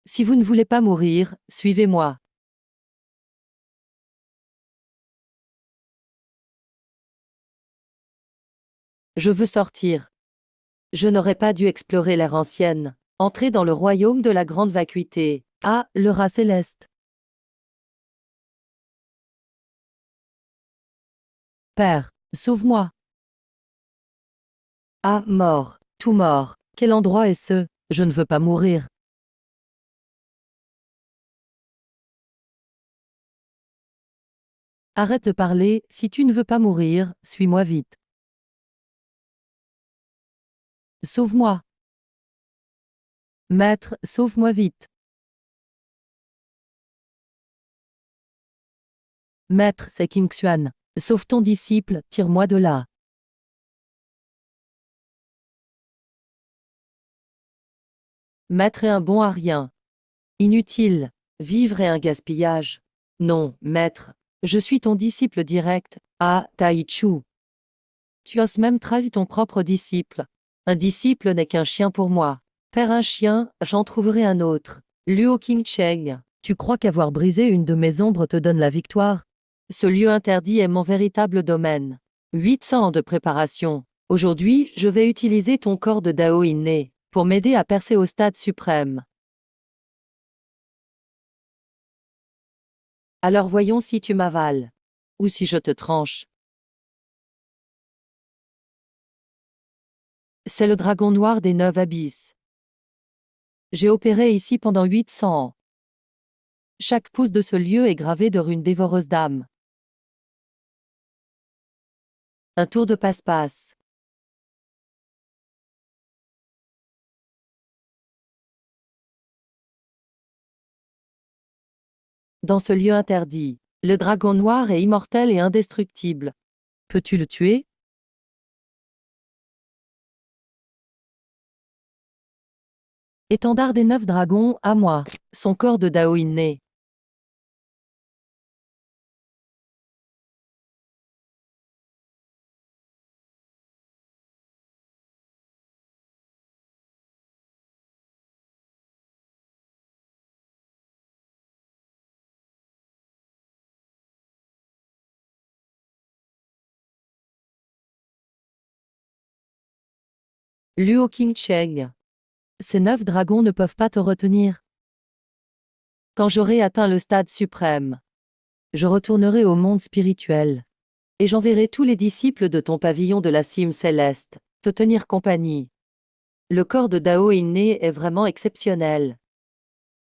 Si vous ne voulez pas mourir, suivez-moi. Je veux sortir. Je n'aurais pas dû explorer l'ère ancienne. Entrer dans le royaume de la grande vacuité. Ah, le rat céleste. Père, sauve-moi. Ah, mort, tout mort. Quel endroit est ce? Je ne veux pas mourir. Arrête de parler, si tu ne veux pas mourir, suis-moi vite. Sauve-moi. Maître, sauve-moi vite. Maître, c'est King Xuan. Sauve ton disciple, tire-moi de là. Maître est un bon à rien. Inutile. Vivre est un gaspillage. Non, maître. Je suis ton disciple direct. Ah, Tai Chu. Tu oses même trahir ton propre disciple. Un disciple n'est qu'un chien pour moi. Père un chien, j'en trouverai un autre. Luo Qingcheng. Tu crois qu'avoir brisé une de mes ombres te donne la victoire? Ce lieu interdit est mon véritable domaine. 800 ans de préparation. Aujourd'hui, je vais utiliser ton corps de Dao inné pour m'aider à percer au stade suprême. Alors voyons si tu m'avales. Ou si je te tranche. C'est le dragon noir des 9 abysses. J'ai opéré ici pendant 800 ans. Chaque pouce de ce lieu est gravé de runes dévoreuses d'âmes. Un tour de passe-passe. Dans ce lieu interdit, le dragon noir est immortel et indestructible. Peux-tu le tuer? Étendard des 9 dragons, à moi. Son corps de Dao inné. Luo Qingcheng. Ces 9 dragons ne peuvent pas te retenir. Quand j'aurai atteint le stade suprême, je retournerai au monde spirituel. Et j'enverrai tous les disciples de ton pavillon de la cime céleste, te tenir compagnie. Le corps de Dao Inné est vraiment exceptionnel.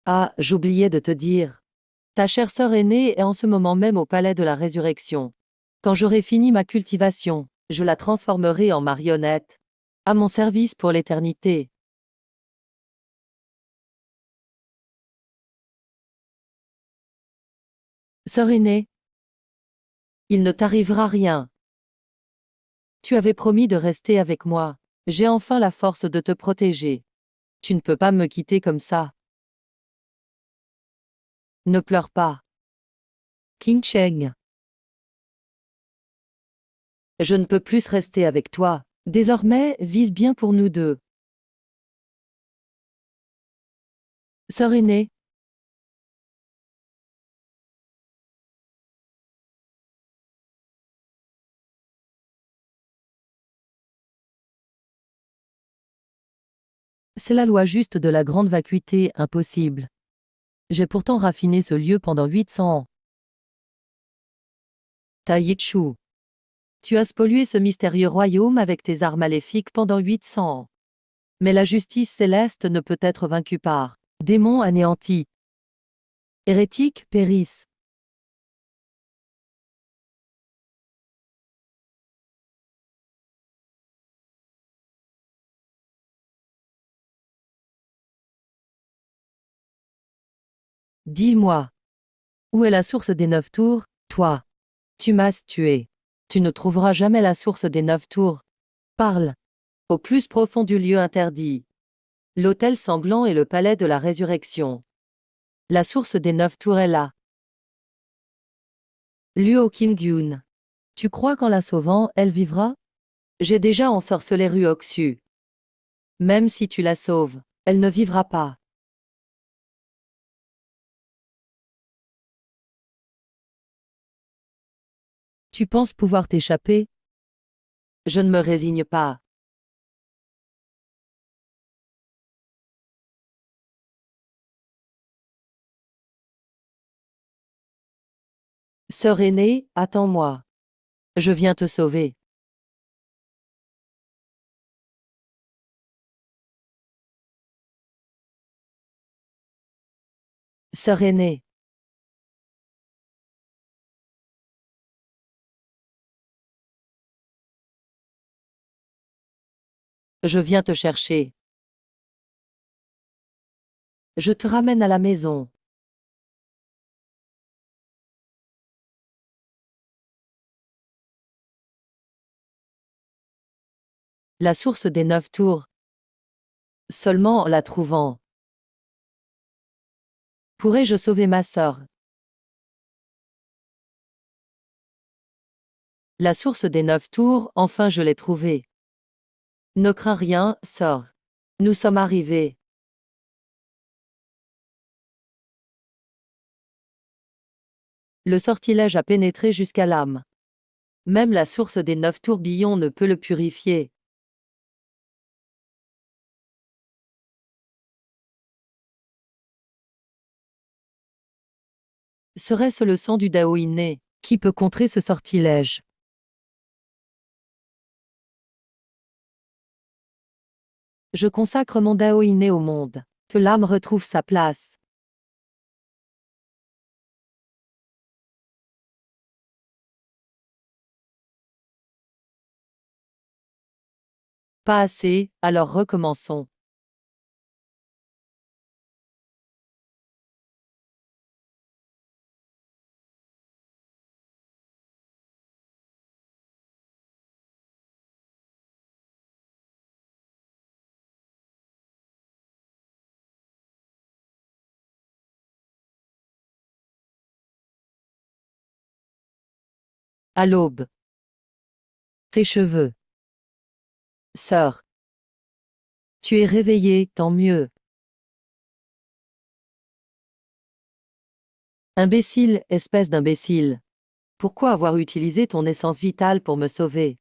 Ah, j'oubliais de te dire. Ta chère sœur aînée est en ce moment même au palais de la résurrection. Quand j'aurai fini ma cultivation, je la transformerai en marionnette. À mon service pour l'éternité. Sœur aînée, il ne t'arrivera rien. Tu avais promis de rester avec moi. J'ai enfin la force de te protéger. Tu ne peux pas me quitter comme ça. Ne pleure pas. Qingcheng. Je ne peux plus rester avec toi. Désormais, vise bien pour nous deux. Sœur aînée. C'est la loi juste de la grande vacuité, impossible. J'ai pourtant raffiné ce lieu pendant 800 ans. Taichu. Tu as spolié ce mystérieux royaume avec tes arts maléfiques pendant 800 ans. Mais la justice céleste ne peut être vaincue par démons anéantis. Hérétiques périssent. Dis-moi, où est la source des 9 tours, toi? Tu m'as tué. Tu ne trouveras jamais la source des 9 tours. Parle. Au plus profond du lieu interdit. L'autel sanglant et le palais de la résurrection. La source des 9 tours est là. Luo Qingyun. Tu crois qu'en la sauvant, elle vivra? J'ai déjà ensorcelé Ruoxu. Même si tu la sauves, elle ne vivra pas. Tu penses pouvoir t'échapper? Je ne me résigne pas. Sœur aînée, attends-moi. Je viens te sauver. Sœur aînée. Je viens te chercher. Je te ramène à la maison. La source des 9 tours. Seulement en la trouvant. Pourrais-je sauver ma sœur? La source des 9 tours, enfin je l'ai trouvée. Ne crains rien, sœur. Nous sommes arrivés. Le sortilège a pénétré jusqu'à l'âme. Même la source des 9 tourbillons ne peut le purifier. Serait-ce le sang du Dao inné qui peut contrer ce sortilège? Je consacre mon Dao inné au monde. Que l'âme retrouve sa place. Pas assez, alors recommençons. À l'aube. Tes cheveux. Sœur. Tu es réveillée, tant mieux. Imbécile, espèce d'imbécile. Pourquoi avoir utilisé ton essence vitale pour me sauver?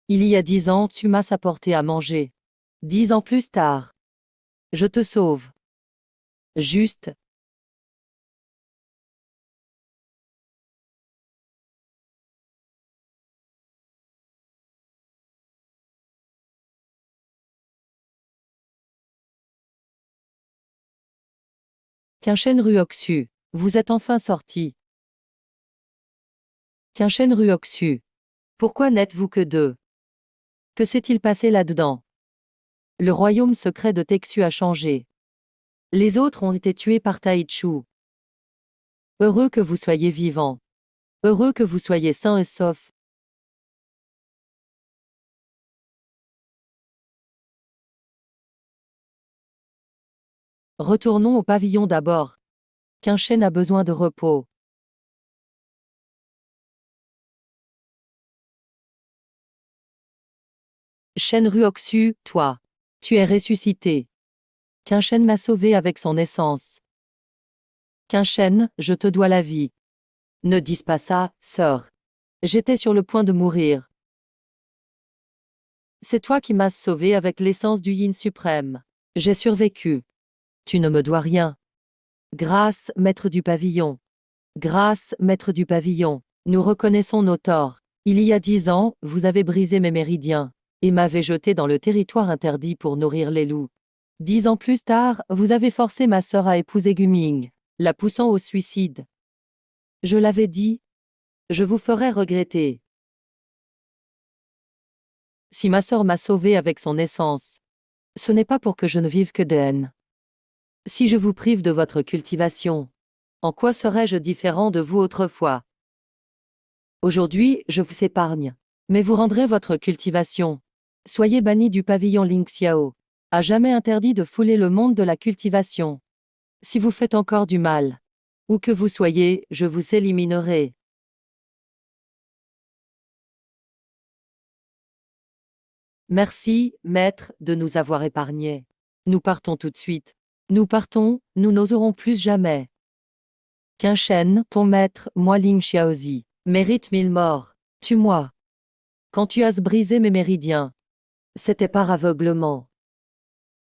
Il y a 10 ans, tu m'as apporté à manger. 10 ans plus tard, je te sauve. Juste. Quinchen rue Oxu. Vous êtes enfin sorti. Quinchen rue Oxu. Pourquoi n'êtes-vous que deux? Que s'est-il passé là-dedans? Le royaume secret de Texu a changé. Les autres ont été tués par Taichu. Heureux que vous soyez vivant. Heureux que vous soyez sains et saufs. Retournons au pavillon d'abord. Quinchen a besoin de repos. Shen Ruoxu, toi. Tu es ressuscité. Quinchen m'a sauvé avec son essence. Quinchen, je te dois la vie. Ne dis pas ça, sœur. J'étais sur le point de mourir. C'est toi qui m'as sauvé avec l'essence du Yin suprême. J'ai survécu. Tu ne me dois rien. Grâce, maître du pavillon. Grâce, maître du pavillon. Nous reconnaissons nos torts. Il y a 10 ans, vous avez brisé mes méridiens et m'avez jeté dans le territoire interdit pour nourrir les loups. 10 ans plus tard, vous avez forcé ma sœur à épouser Guming, la poussant au suicide. Je l'avais dit. Je vous ferai regretter. Si ma sœur m'a sauvé avec son essence, ce n'est pas pour que je ne vive que de haine. Si je vous prive de votre cultivation, en quoi serais-je différent de vous autrefois? Aujourd'hui, je vous épargne, mais vous rendrez votre cultivation. Soyez banni du pavillon Ling Xiao. À jamais interdit de fouler le monde de la cultivation. Si vous faites encore du mal, où que vous soyez, je vous éliminerai. Merci, maître, de nous avoir épargnés. Nous partons tout de suite. Nous partons, nous n'oserons plus jamais. Quinchen, ton maître, moi Ling Xiaozi, mérite 1000 morts. Tue-moi. Quand tu as brisé mes méridiens, c'était par aveuglement.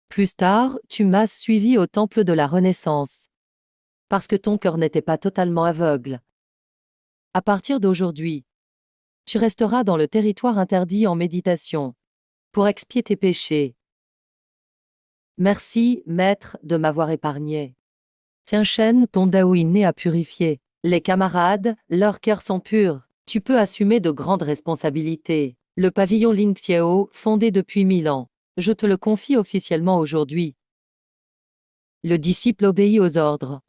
Plus tard, tu m'as suivi au temple de la Renaissance. Parce que ton cœur n'était pas totalement aveugle. À partir d'aujourd'hui, tu resteras dans le territoire interdit en méditation, pour expier tes péchés. Merci, maître, de m'avoir épargné. Quinchen, ton Dao inné a purifié. Les camarades, leurs cœurs sont purs. Tu peux assumer de grandes responsabilités. Le pavillon Ling Xiao, fondé depuis 1000 ans. Je te le confie officiellement aujourd'hui. Le disciple obéit aux ordres.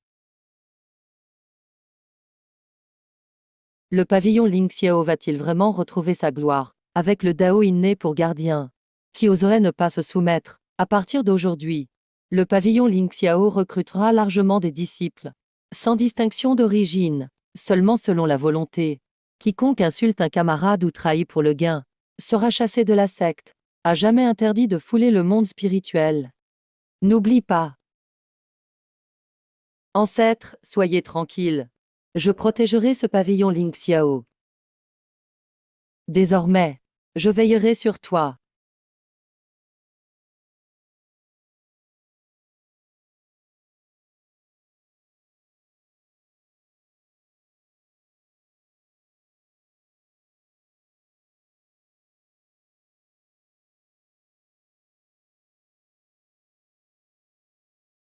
Le pavillon Ling Xiao va-t-il vraiment retrouver sa gloire, avec le Dao inné pour gardien? Qui oserait ne pas se soumettre? À partir d'aujourd'hui, le pavillon Ling Xiao recrutera largement des disciples, sans distinction d'origine, seulement selon la volonté. Quiconque insulte un camarade ou trahit pour le gain, sera chassé de la secte, à jamais interdit de fouler le monde spirituel. N'oublie pas. Ancêtres, soyez tranquilles. Je protégerai ce pavillon Ling Xiao. Désormais, je veillerai sur toi.